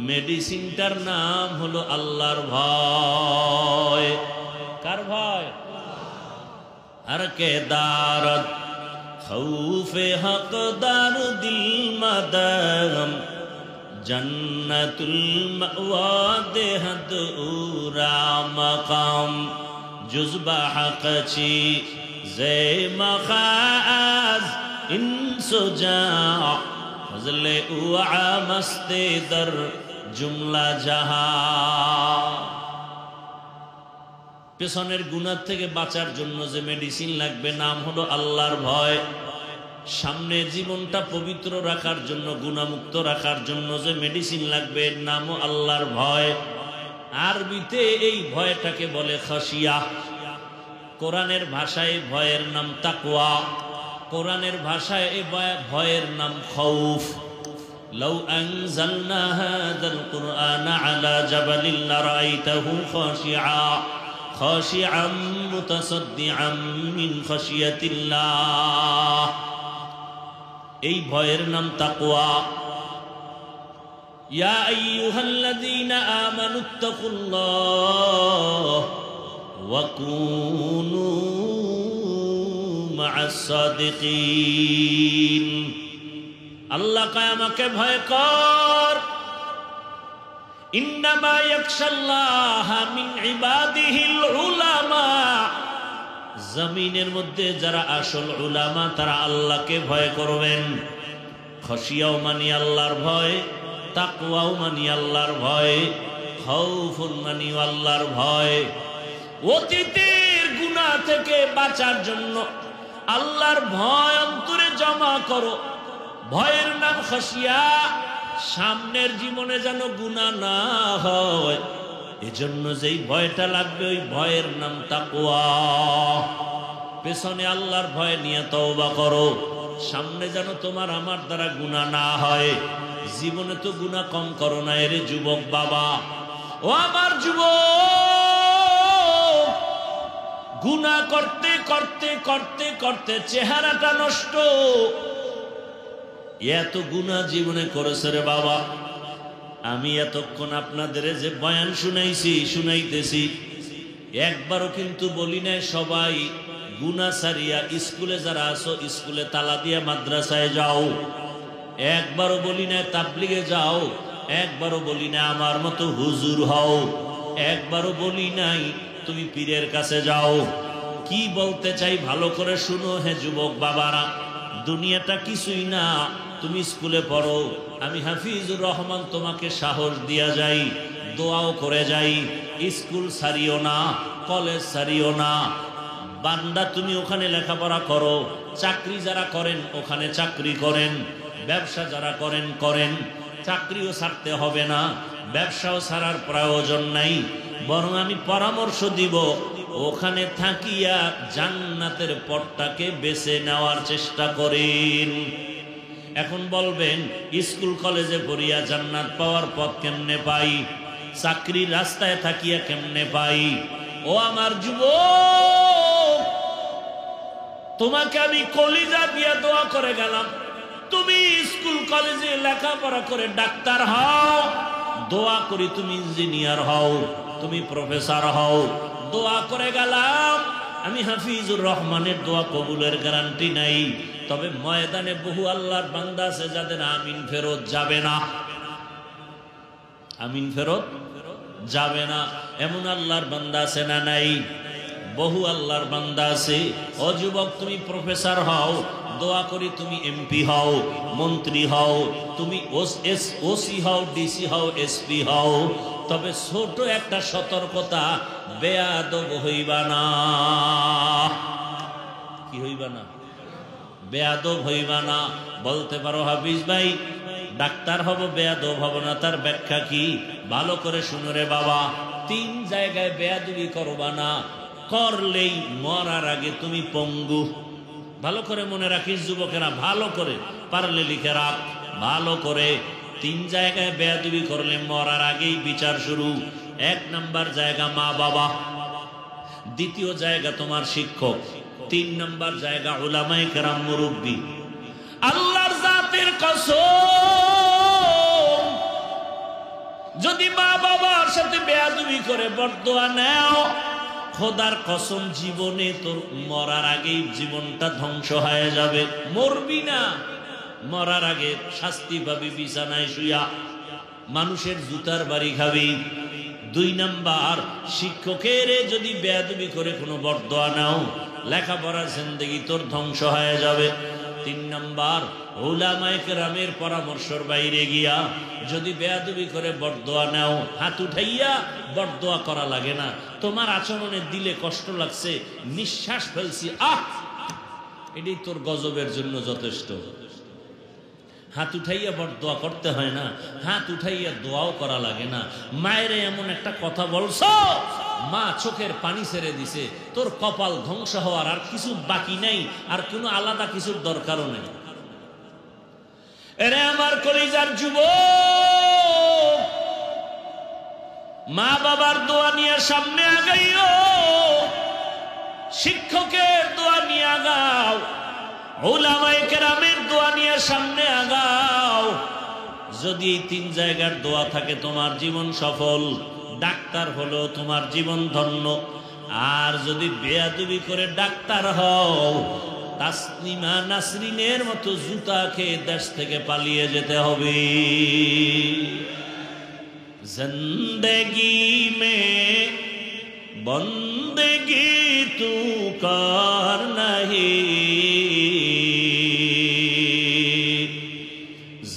মেডিসিনটার নাম হলো আল্লাহর ভয়। কার ভয়? আর কে দারদ খৌফে হকদার দিল মাদাম জন্নতুল মাওয়া দেহদ উরা মাকাম জুজবা হকচি জে মখাজ ইনসুজা ফজলে উআ মস্তে দর জুমলা জাহা। পেছনের গুনাহ থেকে বাঁচার জন্য যে মেডিসিন লাগবে নাম হলো আল্লাহর ভয়। সামনে জীবনটা পবিত্র রাখার জন্য, গুনাহমুক্ত রাখার জন্য যে মেডিসিন লাগবে নামও আল্লাহর ভয়। আরবিতে এই ভয়টাকে বলে খাশিয়া। কোরআনের ভাষায় ভয়ের নাম তাকওয়া, কোরআনের ভাষায় এই ভয়ের নাম খৌফ। লাউ আনজালনা হাযাল কুরআনা আলা জাবালিন লারাআইতাহু খাশিআন মুতাসাদ্দিআন মিন খাশিয়াতিল্লাহ। এই ভয়ের নাম তাকওয়া। ইয়া আইয়ুহাল্লাযীনা আমানুত্তাকুল্লাহ ওয়া কুনু মা'আস সাদিকিন। আল্লাহ কয় আমাকে ভয় কর। ইন্নামা ইয়াখশাল্লাহা মিন ইবাদিহিল উলামা। জমিনের মধ্যে যারা আসল উলামা তারা আল্লাহকে ভয় করবেন। খশিয়াও মানি আল্লাহর ভয়, তাকওয়াও মানি আল্লাহর ভয়, খাউফুন মানি আল্লাহর ভয়। অতীতের গুনাহ থেকে বাঁচার জন্য আল্লাহর ভয় অন্তরে জমা করো। ভয়ের নাম খশিয়া। সামনের জীবনে যেন গুনাহ না হয় এজন্য যেই ভয়টা লাগবে ওই ভয়ের নাম তাকওয়া। পেছনে আল্লাহর ভয় নিয়ে তওবা করো, সামনে যেন তোমার আমার দ্বারা গুনাহ না হয়। জীবনে তো গুনাহ কম করো না এরে যুবক বাবা। ও আমার যুবক, গুনাহ করতে করতে করতে করতে চেহারাটা নষ্ট। এত গুনাহ জীবনে করেছে রে বাবা। আমি এতক্ষণ আপনাদের যে বয়ান শুনাইতেছি একবারও কিন্তু বলি নাই সবাই গুনাহ সারিয়া স্কুলে যারা আছো স্কুলে তালা দিয়া মাদ্রাসায় যাও। একবারও বলি নাই তাবলিগে যাও। একবারও বলি না আমার মতো হুজুর হও। একবারও বলি নাই তুমি পীরের কাছে যাও। কি বলতে চাই ভালো করে শুনো হে যুবক বাবারা। দুনিয়াটা কিছুই না। তুমি স্কুলে পড়ো, আমি হাফিজুর রহমান তোমাকে সাহস দিয়া যাই, দোয়াও করে যাই। স্কুল ছাড়িও না, কলেজ ছাড়িও না। বান্দা তুমি ওখানে লেখাপড়া করো। চাকরি যারা করেন ওখানে চাকরি করেন। ব্যবসা যারা করেন করেন। চাকরিও ছাড়তে হবে না, ব্যবসাও ছাড়ার প্রয়োজন নাই। বরং আমি পরামর্শ দিব ওখানে থাকিয়া জান্নাতের পথটাকে বেছে নেওয়ার চেষ্টা করেন। এখন বলবেন স্কুল কলেজে পড়িয়া জান্নাত পাওয়ার পথ কেমনে পাই? চাকরির রাস্তায় থাকিয়া কেমনে পাই? ও আমার যুবক, তোমাকে আমি কলিজা দিয়া দোয়া করে গেলাম। তুমি স্কুল কলেজে লেখাপড়া করে ডাক্তার হও, দোয়া করি তুমি ইঞ্জিনিয়ার হও, তুমি প্রফেসর হও। দোয়া করে গেলাম। আমি হাফিজুর রহমানের দোয়া কবুলের গ্যারান্টি নাই, তবে ময়দানে বহু আল্লাহর বান্দা আছে যাদের আমিন ফেরত যাবে না। আমিন ফেরত যাবে না এমন আল্লাহর বান্দা আছে না নাই? বহু আল্লাহর বান্দা আছে। ও যুবক, তুমি প্রফেসর হও, দোয়া করি তুমি এমপি হও, মন্ত্রী হও, তুমি ওসি হও, ডিসি হও, এসপি হও। তবে ছোট একটা সতর্কতা, বেয়াদব হইবা না। কি হইবা না, বেয়াদব হইবা না। বলতে পারো হাফিজ ভাই ডাক্তার হব বেয়াদব হব না, তার ব্যাখ্যা কি? ভালো করে শুনো রে বাবা, 3 জায়গায় বেয়াদবি করবা না, করলেই মরার আগে তুমি পঙ্গু। ভালো করে মনে রাখিস যুবকেরা, ভালো করে পারলে লিখে রাখ ভালো করে। 3 জায়গায় বেয়াদবি করলে মরার আগেই বিচার শুরু। 1 নাম্বার জায়গা মা বাবা, 2য় জায়গা তোমার শিক্ষক, 3 নাম্বার জায়গা উলামায়ে কেরাম মুরব্বী। আল্লাহর জাতের কসম, যদি মা বাবার সাথে বেয়াদবি করে বরদোয়া নাও, খোদার কসম জীবনে তোর মরার আগেই জীবনটা ধ্বংস হয়ে যাবে। মরবি না, মরার আগে শাস্তি পাবি বিছানায় শুয়া, মানুষের জুতার বাড়ি খাবি। 2 নাম্বার শিক্ষকের যদি বেয়াদবি করে কোনো বরদোয়া নাও, লেখাপড়ার জিন্দেগি তোর ধ্বংস হয়ে যাবে। 3 নাম্বার উলামায়ে কেরামের পরামর্শের বাইরে গিয়া যদি বেয়াদবি করে বরদোয়া নাও, হাত উঠাইয়া বরদোয়া করা লাগে না, তোমার আচরণে দিলে কষ্ট লাগছে, নিঃশ্বাস ফেলছি, এটাই তোর গজবের জন্য যথেষ্ট। হাত উঠাইয়া বরদোয়া করতে হয় না, হাত উঠাইয়া দোয়াও করা লাগে না। মায়ের এমন একটা কথা বলছো, মা চোখের পানি ছেড়ে দিছে, তোর কপাল ধ্বংস হওয়ার আর কিছু বাকি নাই, আর কোনো আলাদা কিছুর দরকারও নেই। এরে আমার কলিজার যুবক, মা বাবার দোয়া নিয়ে সামনে আগাইও, শিক্ষকের দোয়া নিয়ে আগাও, উলামায়ে কেরামের দোয়া নিয়ে সামনে আগাও। যদি এই 3 জায়গার দোয়া থাকে তোমার জীবন সফল, ডাক্তার হলো তোমার জীবন ধন্য। আর যদি বেয়াদবি করে ডাক্তার হও, তাসলিমা নাসরিনের মতো জুতা খেয়ে দেশ থেকে পালিয়ে যেতে হবে। জিন্দেগি মে বন্দেগি তু কর নাহি,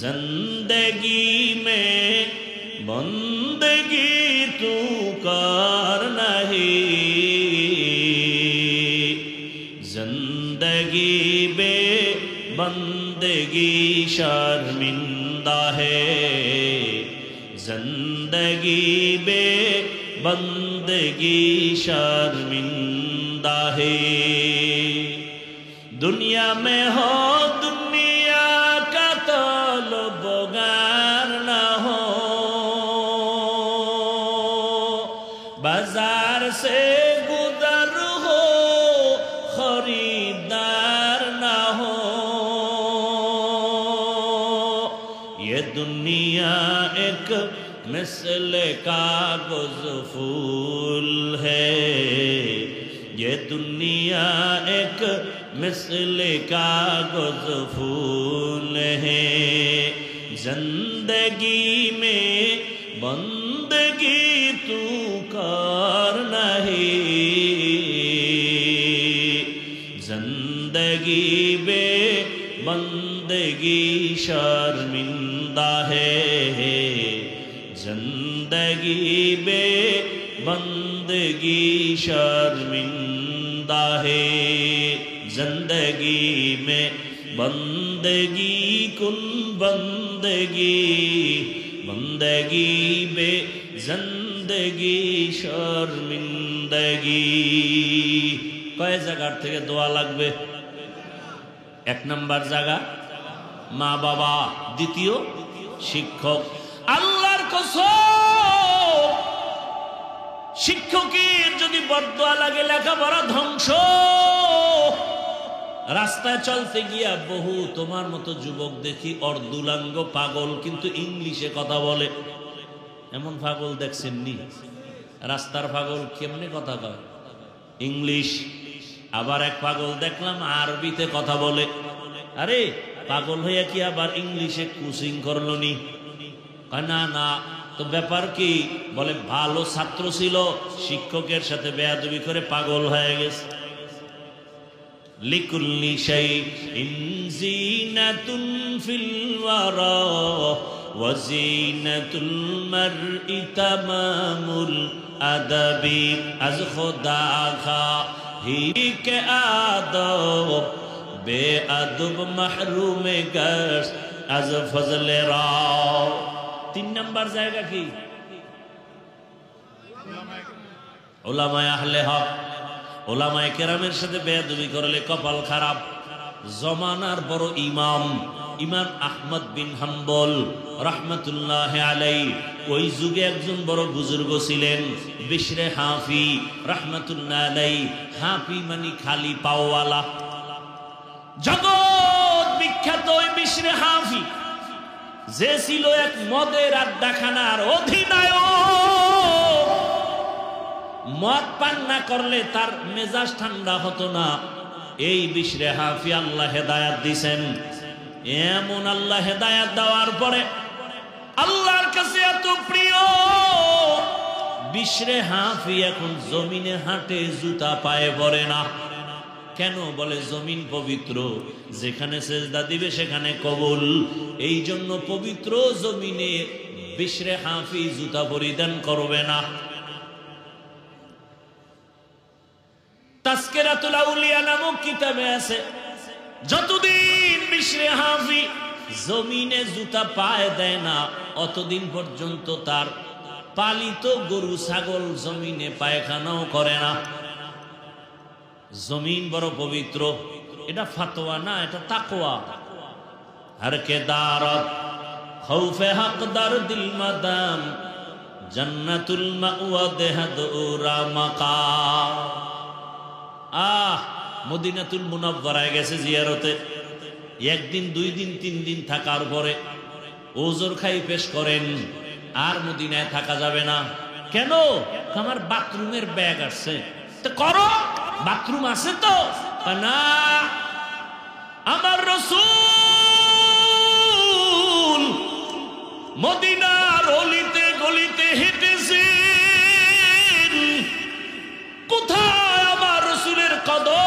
जिंदगी में बंदगी तू कर नहीं, जिंदगी बे बंदगी शर्मिंदा है, जिंदगी बे बंदगी शर्मिंदा है। दुनिया में हो बोगार न हो, बाजार से गुजर हो, खरीदार न हो। ये दुनिया एक मिसल कागज फूल है, ये दुनिया एक मिसल कागज फूल है, जिंदगी में बंदगी तू कर नहीं, जिंदगी बे बंदगी शर्मिंदा है, जिंदगी बे बंदगी शर्मिंदा है। जिंदगी में बंदगी कुन बंदगी, बंदगी बे जिंदगी शर्मिंदगी। কয় জায়গার থেকে দোয়া লাগবে? 1 নাম্বার জায়গা মা বাবা, 2য় শিক্ষক। আল্লাহর কসম, শিক্ষকের যদি বরদোয়া লাগে লেখাপড়া ধ্বংস। রাস্তায় চলতে গিয়া বহু তোমার মতো যুবক দেখি অর্ধুলাঙ্গ পাগল, কিন্তু ইংলিশে কথা বলে। এমন পাগল দেখছেন নি? রাস্তার পাগল কেমনে কথা কয়? ইংলিশ। আবার এক পাগল দেখলাম আরবিতে কথা বলে। আরে পাগল হইয়া কি আবার ইংলিশে কোচিং করলো নি? না না, তো ব্যাপার কি? বলে ভালো ছাত্র ছিল, শিক্ষকের সাথে বেয়াদবি করে পাগল হয়ে গেছে। লিকুল্লি শাইইন জিনাতুন ফিল ওয়ারা ওয়া জিনাতুল মারই তামামুল আদাবি। আজ খোদা খা ही के आदब बेअदब महरूम गश अज फजले राव। 3 नंबर जाएगा कि उलामाए अहले हक, उलामाए केरामेर साथे बेअदबी करले कपाल खाराप। जमानार बड़ इमाम इमाम আহমদ বিন হাম্বল রাহমাতুল্লাহি আলাইহি ওই যুগে একজন বড় বুজুর্গ ছিলেন বিশরে হাফি রাহমাতুল্লাহি আলাইহি। হাফি মানে খালি পাওয়ালা, জগৎ বিখ্যাত ওই বিশরে হাফি যে ছিল এক মদের আড্ডাখানার অধিনায়ক। মদ পান না করলে তার মেজাজ ঠান্ডা হতো না। এই বিশরে হাফি আল্লাহ হেদায়াত দিয়েছেন। এমন আল্লাহ হেদায়াত দেওয়ার পরে আল্লাহর কাছে এত প্রিয় বিশরে হাফি এখন জমিনে হাঁটে, জুতা পায়ে পড়ে না। কেন? বলে জমিন পবিত্র, যেখানে সেজদা দিবে সেখানে কবুল। এই জন্য পবিত্র জমিনে বিশরে হাফি জুতা পরিধান করবে না। তাজকিরাতুল আউলিয়া নামক কিতাবে আছে যতদিন বিশরে হাফি জমিনে জুতা পায়ে দেয় না অতদিন পর্যন্ত তার পালিত গরু ছাগল জমিনে পায়খানাও করে না। জমিন বড় পবিত্র, এটা ফাতোয়া না, এটা তাকওয়া। हर के दारत खौफे हकदार दिल मदाम जन्नतुल मावा देहदुरा मकाम। মদিনাতুল মুনাওয়ারায় গেছে জিয়ারতে, একদিন 2 দিন 3 দিন থাকার পরে ওজর খাই পেশ করেন আর মদিনায় থাকা যাবে না। কেন? আমার বাথরুমের ব্যাগ আসছে। তো করো, বাথরুম আছে তো না। আমার রাসূল মদিনার অলিতে গলিতে হেঁটেছেন। কোথায় আমার রাসূলের কদম?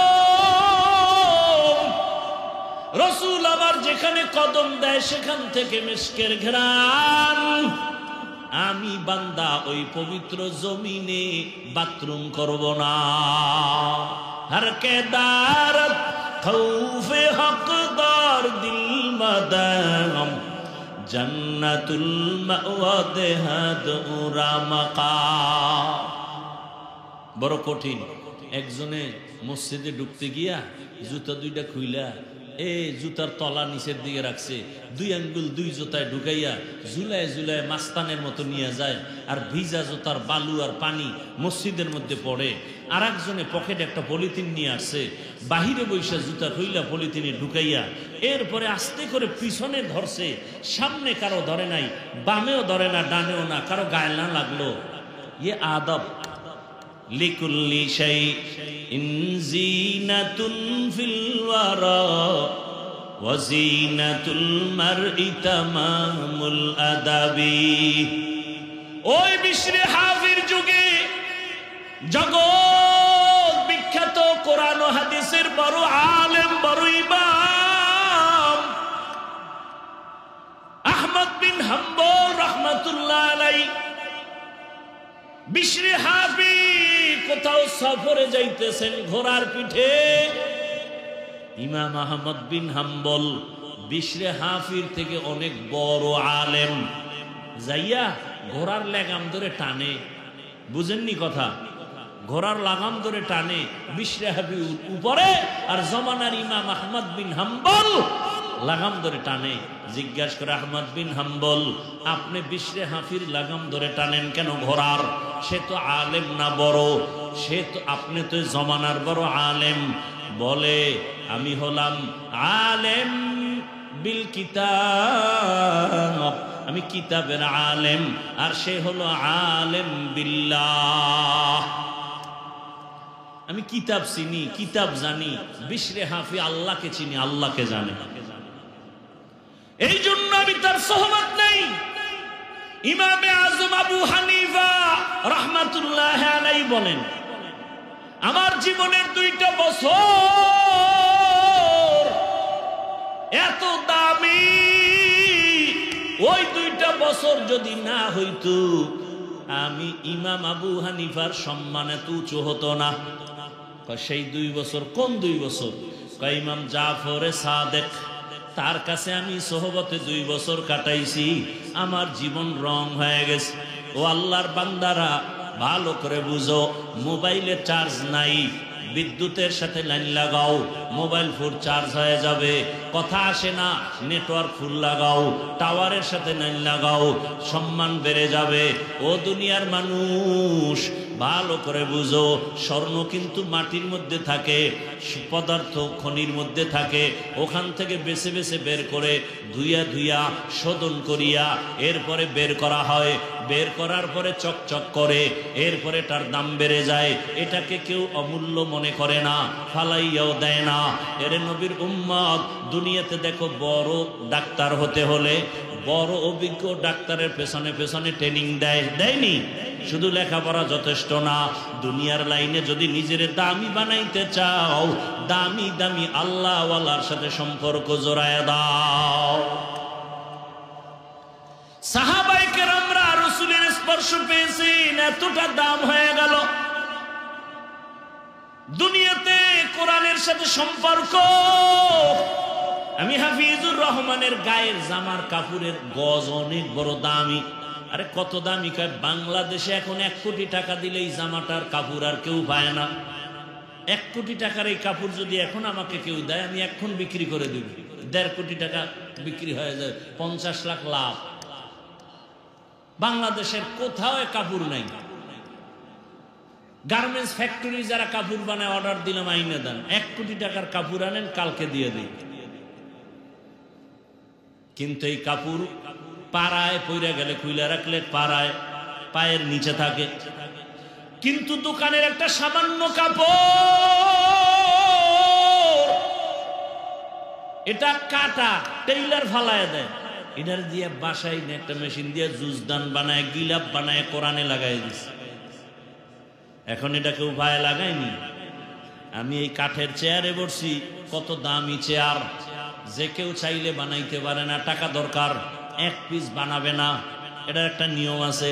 রাসূল আবার যেখানে কদম দেয় সেখান থেকে মিশকের ঘ্রাণ। আমি বান্দা ওই পবিত্র জমিনে বাথরুম করব না। हर के दारत खौफे हकदार दिल मदाम जन्नतुल मावा देहदुरा मकाम। বড় কঠিন। একজনে মসজিদে ঢুকতে গিয়া জুতা 2টা খুইলা জুতার তলা নিচের দিকে রাখছে, 2 আঙ্গুল 2 জুতায় ঢুকাইয়া ঝুলায় ঝুলায় মাস্তানের মতো নিয়ে যায়, আর ভিজা জুতার বালু আর পানি মসজিদের মধ্যে পড়ে। আর একজনে পকেটে একটা পলিথিন নিয়ে আসছে, বাহিরে বৈশা জুতা খুইলা পলিথিনে ঢুকাইয়া এরপরে আস্তে করে পিছনে ধরছে। সামনে কারো ধরে নাই, বামেও ধরে না, ডানেও না, কারো গায়ে না লাগলো। ইয়ে আদব। লিকুল্লি শাইইন জিনাতুন ফিল ওয়ারা ওয়া জিনাতুল মারই তামামুল আদাবি। ওই বিশরে হাফির যুগে জগৎ বিখ্যাত কোরআন ও হাদিসের বড় আলেম, বড় ইমাম আহমদ বিন হাম্বল রাহমাতুল্লাহ আলাইহি বিশরে হাফি কোথাও সফরে যাইতেছেন ঘোড়ার পিঠে। ইমাম আহমদ বিন হাম্বল বিশরে হাফির থেকে অনেক বড় আলেম, যাইয়া ঘোড়ার লাগাম ধরে টানে। বুঝেননি কথা? ঘোড়ার লাগাম ধরে টানে বিশরে হাফি উপরে, আর জমানার ইমাম আহমদ বিন হাম্বল লাগাম ধরে টানে। জিজ্ঞাসা করে আহমদ বিন হাম্বল, আপনি বিশরে হাফির লাগাম ধরে টানেন কেন ঘোড়ার? সে তো আলেম না বড়, সে তো, আপনি তো জমানার বড় আলেম। বলে আমি হলাম আলেম বিল কিতাব, আমি কিতাবের আলেম, আর সে হলো আলেম বিল্লাহ। আমি কিতাব চিনি, কিতাব জানি, বিশরে হাফি আল্লাহকে চিনি, আল্লাহকে জানে। এই জন্য আমি তার সোহবত নেই। ইমামে আজম আবু হানিফা রাহমাতুল্লাহ আলাইহি বলেন, আমার জীবনের 2টা বছর এত দামি, ওই 2টা বছর যদি না হইতো আমি ইমাম আবু হানিফার সম্মান এত উঁচু হতো না। সেই 2 বছর। কোন 2 বছর? ইমাম জাফরে সাদেক, তার কাছে আমি সোহবতে 2 বছর কাটাইছি, আমার জীবন রং হয়ে গেছে। ও আল্লাহর বান্দারা, ভালো করে বুঝো, মোবাইলে চার্জ নাই, বিদ্যুতের সাথে লাইন লাগাও, মোবাইল ফুল চার্জ হয়ে যাবে। কথা আসে না, নেটওয়ার্ক ফুল লাগাও, টাওয়ারের সাথে লাইন লাগাও, সম্মান বেড়ে যাবে। ও দুনিয়ার মানুষ, ভালো করে বুঝো, স্বর্ণ কিন্তু মাটির মধ্যে থাকে, পদার্থ খনির মধ্যে থাকে, ওখান থেকে বেছে বেছে বের করে ধুইয়া ধুইয়া শোধন করিয়া এরপরে বের করা হয়। বের করার পরে চকচক করে, এরপরে তার দাম বেড়ে যায়। এটাকে কেউ অমূল্য মনে করে না, ফালাইয়াও দেয় না। এরে নবীর উম্মত, দুনিয়াতে দেখো, বড় ডাক্তার হতে হলে বড় অভিজ্ঞ ডাক্তারের পেছনে পেছনে ট্রেনিং দেয়নি? শুধু লেখাপড়া যথেষ্ট না, দুনিয়ার লাইনে যদি নিজের দামি বানাইতে চাও, দামি দামি আল্লাহওয়ালার সাথে সম্পর্ক জোড়ায় দাও। সাহাবায়ে কেরামরা রাসূলের স্পর্শ পেয়েছেন, এতটা দাম হয়ে গেল। দুনিয়াতে কোরআনের সাথে সম্পর্ক। আমি হাফিজুর রহমানের গায়ের জামার কাপড়ের গজ অনেক বড় দামি। আরে কত দামি? বাংলাদেশে এখন 1 কোটি টাকা দিলে এই জামাটার কাপড় আর কেউ পায় না। 1 কোটি টাকার এই কাপড় যদি এখন আমাকে কেউ দেয়, আমি এখন বিক্রি করে দেব। 1.5 কোটি টাকা বিক্রি হয়ে যায়, 50 লাখ লাভ। বাংলাদেশের কোথাও কাপড় নাই। গার্মেন্টস ফ্যাক্টরি যারা কাপড় বানায়, অর্ডার দিলাম আইনে দেন, 1 কোটি টাকার কাপড় আনেন, কালকে দিয়ে দিই। কিন্তু এই কাপড় পাড়ায় পইরা গেলে খুইলা রাখলে পাড়ায় পায়ের নিচে থাকে। কিন্তু দোকানের একটা সামান্য কাপড়, এটা কাটা, টেইলার ফালায় দেয়, এটার দিয়ে বাসায় একটা মেশিন দিয়ে জুসদান বানায়, গিলাপ বানায়, কোরআনে লাগাই দিছে। এখন এটা কেউ পায়ে লাগায়নি। আমি এই কাঠের চেয়ারে বসছি, কত দামি চেয়ার, যে কেউ চাইলে বানাইতে পারে না, টাকা দরকার, 1 পিস বানাবে না, এটার একটা নিয়ম আছে।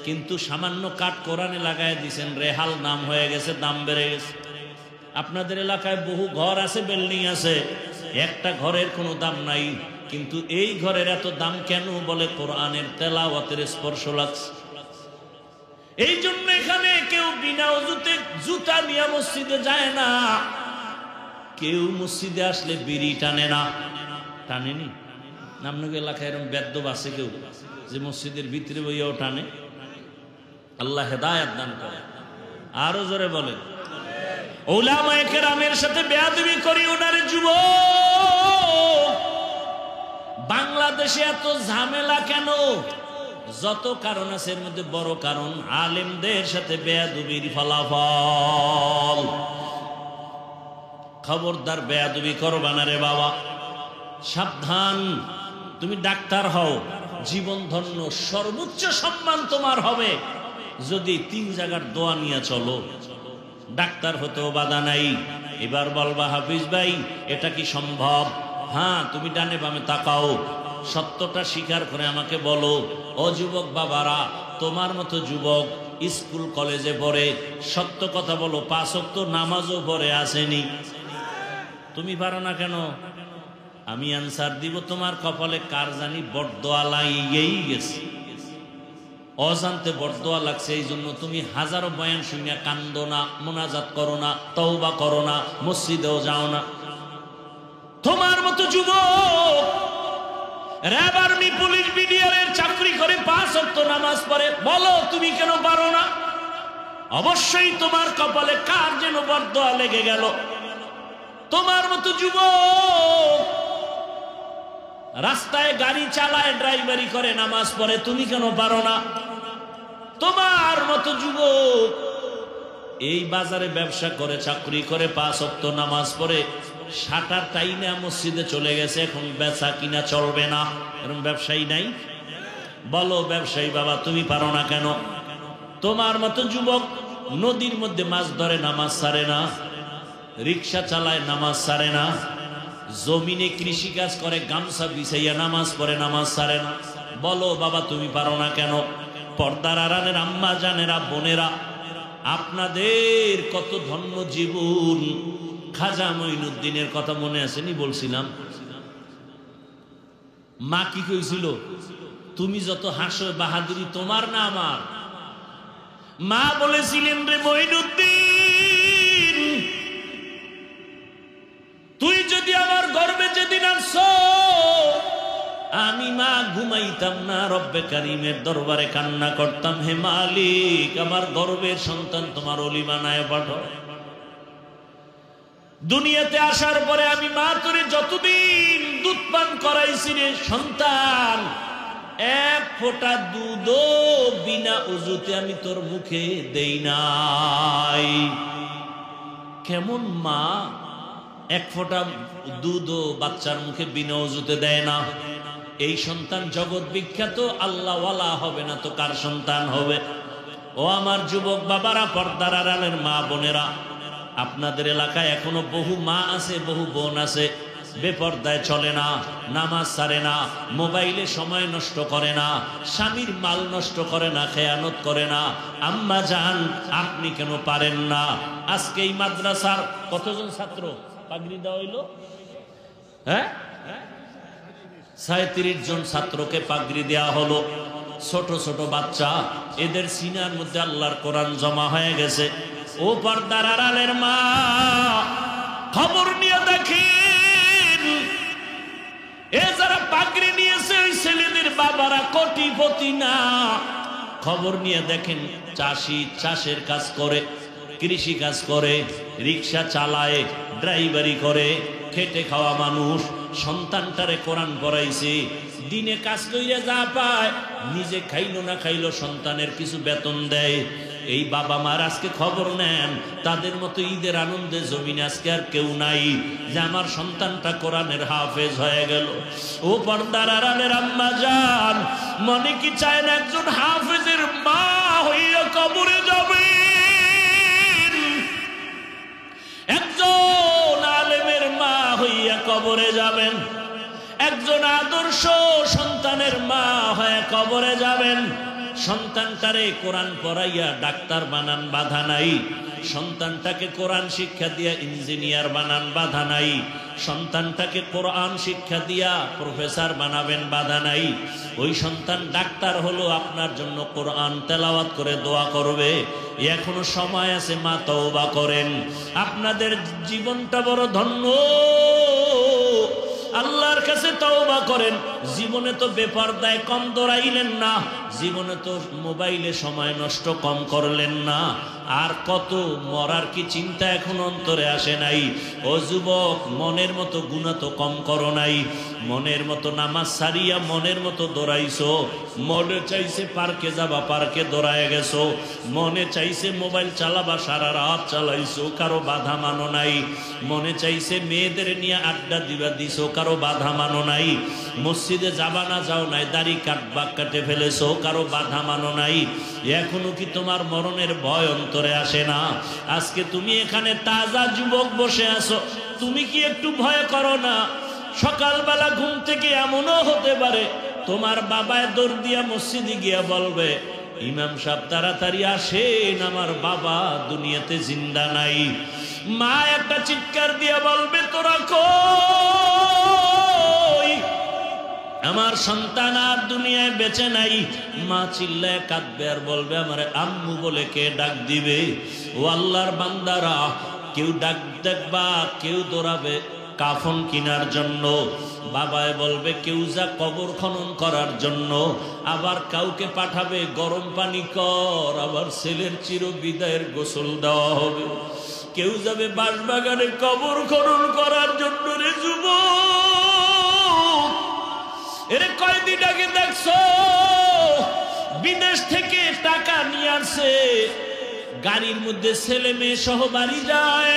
কিন্তু সামান্য কাঠ কোরআনে লাগায় দিছেন, রেহাল নাম হয়ে গেছে, দাম বেড়ে গেছে। আপনাদের এলাকায় বহু ঘর আছে, বিল্ডিং আছে, একটা ঘরের কোনো দাম নাই, কিন্তু এই ঘরের এত দাম কেন? বলে কোরআনের তেলাওয়াতের স্পর্শ লাগছে। এই জন্য এখানে কেউ বিনা ওযুতে জুতা নিয়ে মসজিদে যায় না, কেউ মসজিদে আসলে বিড়ি টানে না। টানেনি? আপনাদের এলাকায় এরকম বেদ্যব আছে কেউ যে মসজিদের ভিতরে বইয়াও টানে? আল্লাহ হেদায়েত দান করে। আরো জোরে বলেন। উলামায়ে কেরামের সাথে বেয়াদবি করি ওনার যুবক। বাংলাদেশে এত ঝামেলা কেন? যত কারণ আছে, এর মধ্যে বড় কারণ আলেমদের সাথে বেয়াদবির ফলাফল। খবরদার বেয়াদবি করবা না রে বাবা, সাবধান। তুমি ডাক্তার হও, জীবন ধন্য, সর্বোচ্চ সম্মান তোমার হবে যদি 3 জায়গার দোয়া নিয়ে চলো। ডাক্তার হতেও বাধা নাই। এবার বলবা, হাফিজ ভাই এটা কি সম্ভব? হ্যাঁ, তুমি ডানে বামে তাকাও, সত্যটা স্বীকার করে আমাকে বলো। ও যুবক বাবারা, তোমার মতো যুবক স্কুল কলেজে পড়ে, সত্য কথা বলো, 5 ওয়াক্ত নামাজও পড়ে আসেনি। তুমি পারো না কেন? আমি আনসার দিব, তোমার কপালে কার জানি বরদোয়া লাগিয়েই গেছে, অজান্তে বরদোয়া লাগছে। এই জন্য তুমি হাজারো বয়ান শুনিয়া কান্দো না, মোনাজাত করো না, তওবা করো না, মসজিদেও যাও না। তোমার মতো যুবক র্যাব, আর্মি, পুলিশ, বিডিআরের চাকরি করে 5 ওয়াক্ত নামাজ পড়ে, বলো তুমি কেন পারো না? অবশ্যই তোমার কপালে কার যেন বরদোয়া লেগে গেল। তোমার মতো যুবক রাস্তায় গাড়ি চালায়, ড্রাইভারি করে, নামাজ পড়ে, তুমি কেন পারো না? তোমার মতো যুবক এই বাজারে ব্যবসা করে, চাকরি করে, 5 ওয়াক্ত নামাজ পড়ে, শাটার টাইমে মসজিদে চলে গেছে, এখন বেচা কিনা চলবে না, এরকম ব্যবসায়ী নাই? বলো ব্যবসায়ী বাবা, তুমি পারো না কেন? তোমার মতো যুবক নদীর মধ্যে মাছ ধরে, নামাজ ছাড়ে না, রিক্সা চালায়, নামাজ ছাড়ে না, জমিনে কৃষি কাজ করে, গামছা বিছাইয়া নামাজ পড়ে, নামাজ ছাড়ে না। বলো বাবা, তুমি পারো না কেন? পর্দার আড়ালের আম্মা জানেরা, বোনেরা, আপনাদের কত ধন্য জীবন। খাজা মঈনুদ্দিনের কথা মনে আসেনি? বলছিলাম মা কি কইছিল, তুমি যত হাসো বাহাদুরি তোমার না আমার। মা বলেছিলেন, রে মঈনুদ্দিন, তুই যদি আমার গর্বে যেদিন আসছো, আমি মা ঘুমাইতাম না, রব্বে কারিমের দরবারে কান্না করতাম, হে মালিক আমার গর্বের সন্তান তোমার ওলি বানায় পাঠাও। দুনিয়াতে আসার পরে আমি মা তোরে যতদিন দুধ পান করাইছি রে সন্তান, এক ফোঁটা দুধও বিনা উজুতে আমি তোর মুখে দেই নাই। কেমন মা এক ফোঁটা দুধও বাচ্চার মুখে বিনা উজুতে দেয় না? এই সন্তান জগৎ বিখ্যাত, আল্লাহওয়ালা হবে না তো কার সন্তান হবে? ও আমার যুবক বাবারা, পর্দার আড়ালের মা বোনেরা, আপনাদের এলাকায় এখনো বহু মা আছে, বহু বোন আছে, বেপর্দায় চলে না, নামাজ ছাড়ে না, মোবাইলে সময় নষ্ট করে না, স্বামীর মাল নষ্ট করে না, খেয়ানত করে না। আম্মা জান, আপনি কেন পারেন না? আজকে এই মাদ্রাসার কতজন ছাত্র পাগড়ি দেওয়া হইল? হ্যাঁ, 37 জন ছাত্রকে পাগড়ি দেওয়া হলো। ছোট ছোট বাচ্চা, এদের সিনার মধ্যে আল্লাহর কোরআন জমা হয়ে গেছে। ও পর্দার আড়ালের মা, খবর নিয়ে দেখেন, এ যারা পাগড়ি নিয়েছে ওই ছেলেদের বাবারা কোটিপতি না। খবর নিয়ে দেখেন, চাষি চাষের কাজ করে, কৃষি কাজ করে, রিক্সা চালায়, ড্রাইভারি করে, খেটে খাওয়া মানুষ। সন্তানটারে কোরআন পড়াইছে, দিনে কাজ কইরা যা পায়, নিজে খাইলো না খাইলো সন্তানের কিছু বেতন দেয়। এই বাবা মার আজকে খবর নেন, তাদের মতো ঈদের আনন্দে জমিনে আজকে আর কেউ নাই যে আমার সন্তানটা কোরআনের হাফেজ হয়ে গেল। ও পর্দার আড়ালের আম্মা জান, মনে কি চায় না একজন হাফেজের মা হইয়া কবরে যাবে? একজন আলেমের মা হইয়া কবরে যাবেন, একজন আদর্শ সন্তানের মা হয়ে কবরে যাবেন। সন্তানটারে কোরআন পড়াইয়া ডাক্তার বানান, বাধা নাই। সন্তানটাকে কোরআন শিক্ষা দিয়া ইঞ্জিনিয়ার বানান, বাধা নাই। সন্তানটাকে কোরআন শিক্ষা দিয়া প্রফেসর বানাবেন, বাধা নাই। ওই সন্তান ডাক্তার হলো, আপনার জন্য কোরআন তেলাওয়াত করে দোয়া করবে। এখনো সময় আছে, মা তওবা করেন। আপনাদের জীবনটা বড় ধন্য, আল্লাহর কাছে তওবা করেন। জীবনে তো বেপরদায় কম দৌড়াইলেন না, জীবনে তো মোবাইলে সময় নষ্ট কম করলেন না। আর কত মরার কি চিন্তা এখন অন্তরে আসে নাই? ও যুবক, মনের মতো গুনাহ তো কম করো নাই, মনের মতো নামাজ ছাড়িয়া মনের মতো দৌড়াইছো। মনে চাইছে পার্কে যাবা, পার্কে দৌড়ায় গেছো। মনে চাইছে মোবাইল চালাবা, সারা রাত চালাইছো, কারো বাধা মানো নাই। মনে চাইছে মেয়েদের নিয়ে আড্ডা দিবা, দিছো, কারো বাধা মানো নাই। মসজিদে যাবা না, যাও নাই, দাড়ি কাটবা, কাটে ফেলেছো, কারো বাধা মানো নাই। এখনো কি তোমার মরণের ভয় অন্তরে আসে না? আজকে তুমি এখানে তাজা যুবক বসে আছো, তুমি কি একটু ভয় করো না? সকালবেলা ঘুম থেকে এমনও হতে পারে তোমার বাবায় দৌড় দিয়া মসজিদে গিয়া বলবে, ইমাম সাহেব তাড়াতাড়ি আসেন, আমার বাবা দুনিয়াতে জিন্দা নাই। মা একটা চিৎকার দিয়া বলবে, তোরা কই? আমার সন্তান আর দুনিয়ায় বেঁচে নাই। মা চিল্লায় কাঁদবে আর বলবে, আমার আম্মু বলে কে ডাক দিবে? ও আল্লাহর বান্দারা, কেউ ডাক দেখবা, কেউ দৌড়াবে কাফন কেনার জন্য, বাবায় বলবে কেউ যা কবর খনন করার জন্য, আবার কাউকে পাঠাবে গরম পানি কর, আবার ছেলের চির বিদায়ের গোসল দেওয়া হবে। কেউ যাবে বাঁশবাগানে কবর খনন করার জন্য। রে যুবক, এরে কয়দিন আগে দেখছো বিদেশ থেকে টাকা নিয়ে আসছে, গাড়ির মধ্যে ছেলে মেয়ে সহ বাড়ি যায়,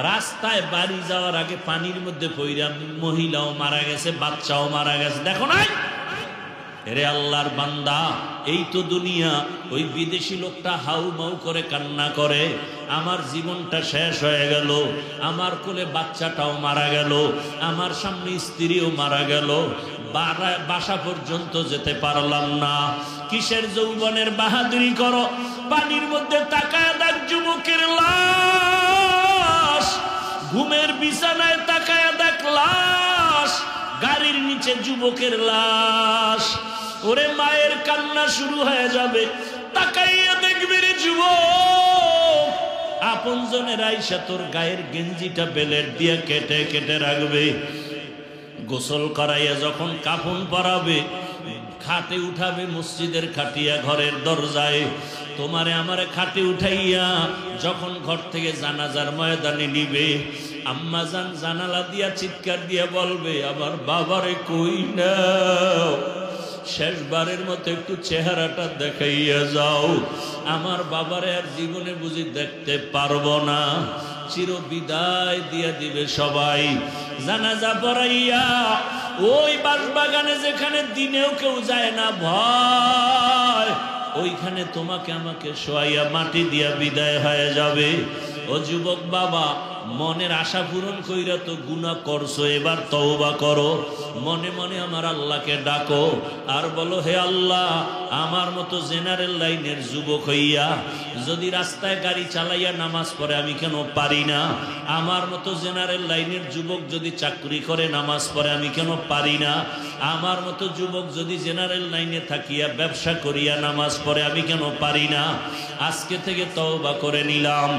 রাস্তায় বাড়ি যাওয়ার আগে পানির মধ্যে পইরা মহিলাও মারা গেছে, বাচ্চাও মারা গেছে। দেখো নাই? এরে আল্লাহর বান্দা, এই তো দুনিয়া। ওই বিদেশি লোকটা হাউ মাউ করে কান্না করে, আমার জীবনটা শেষ হয়ে গেল, আমার কোলে বাচ্চাটাও মারা গেল, আমার সামনে স্ত্রীও মারা গেল, বাসা পর্যন্ত যেতে পারলাম না। কিসের যৌবনের বাহাদুরি করো? পানির মধ্যে তাকায় দেখ যুবকের লাশ, ঘুমের বিছানায় তাকায় দেখ লাশ, গাড়ির নিচে যুবকের লাশ। ওরে মায়ের কান্না শুরু হয়ে যাবে, তাকাইয়া দেখবি রে যুবক, আপন জনের আইসা তোর গায়ের গেঞ্জিটা বেলেট দিয়ে কেটে কেটে রাখবে। গোসল করাইয়া যখন কাফন পরাবে, খাটে উঠাবে, মসজিদের খাটিয়া ঘরের দরজায় তোমারে আমারে খাটে উঠাইয়া যখন ঘর থেকে জানাজার ময়দানে নিবে, আম্মা জান জানালা দিয়া চিৎকার দিয়া বলবে, আমার বাবারে কই নাও, শেষবারের মতো একটু চেহারাটা দেখাইয়া যাও, আমার বাবারে আর জীবনে বুঝি দেখতে পারবো না। চির বিদায় দিয়া দিবে সবাই। জানাজা পড়াইয়া ওই বাঁশবাগানে যেখানে দিনেও কেউ যায় না ভয়, ওইখানে তোমাকে আমাকে শোয়াইয়া মাটি দিয়া বিদায় হয়ে যাবে। ও যুবক বাবা, মনের আশা পূরণ কইরা তো গুনাহ করছো, এবার তওবা করো। মনে মনে আমার আল্লাহকে ডাকো আর বলো, হে আল্লাহ, আমার মতো জেনারেল লাইনের যুবক হইয়া যদি রাস্তায় গাড়ি চালাইয়া নামাজ পড়ে আমি কেন পারি না? আমার মতো জেনারেল লাইনের যুবক যদি চাকরি করে নামাজ পড়ে আমি কেন পারি না? আমার মতো যুবক যদি জেনারেল লাইনে থাকিয়া ব্যবসা করিয়া নামাজ পড়ে আমি কেন পারি না? আজকে থেকে তওবা করে নিলাম।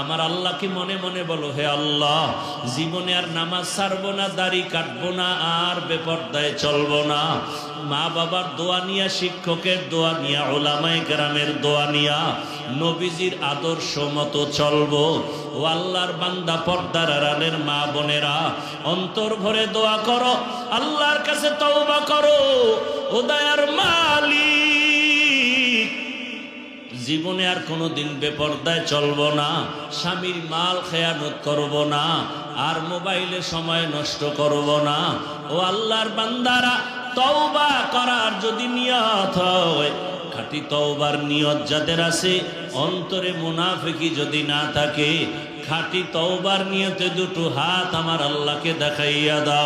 আমার আল্লাহকে মনে মনে বলো, হে আল্লাহ, জীবনে আর নামাজ ছাড়বো না, দাড়ি কাটবো না, আর বেপরদায় চলবো না। মা বাবার দোয়া নিয়া, শিক্ষকের দোয়া নিয়া, ওলামায়ে কেরামের দোয়া নিয়া নবীজির আদর্শ মতো চলবো। ও আল্লাহর বান্দা, পর্দার আড়ালের মা বোনেরা, অন্তর ভরে দোয়া করো, আল্লাহর কাছে তওবা করো। ও দয়ার মালিক, জীবনে আর কোনোদিন বেপরদায় চলবো না, স্বামীর মাল খেয়ানত করব না, আর মোবাইলে সময় নষ্ট করব না। ও আল্লাহর বান্দারা, তওবা করার যদি নিয়ত হয়, খাঁটি তওবার নিয়ত যাদের আছে, অন্তরে মুনাফিকি যদি না থাকে, খাঁটি তওবার নিয়তে দুটো হাত আমার আল্লাহকে দেখাইয়া দাও।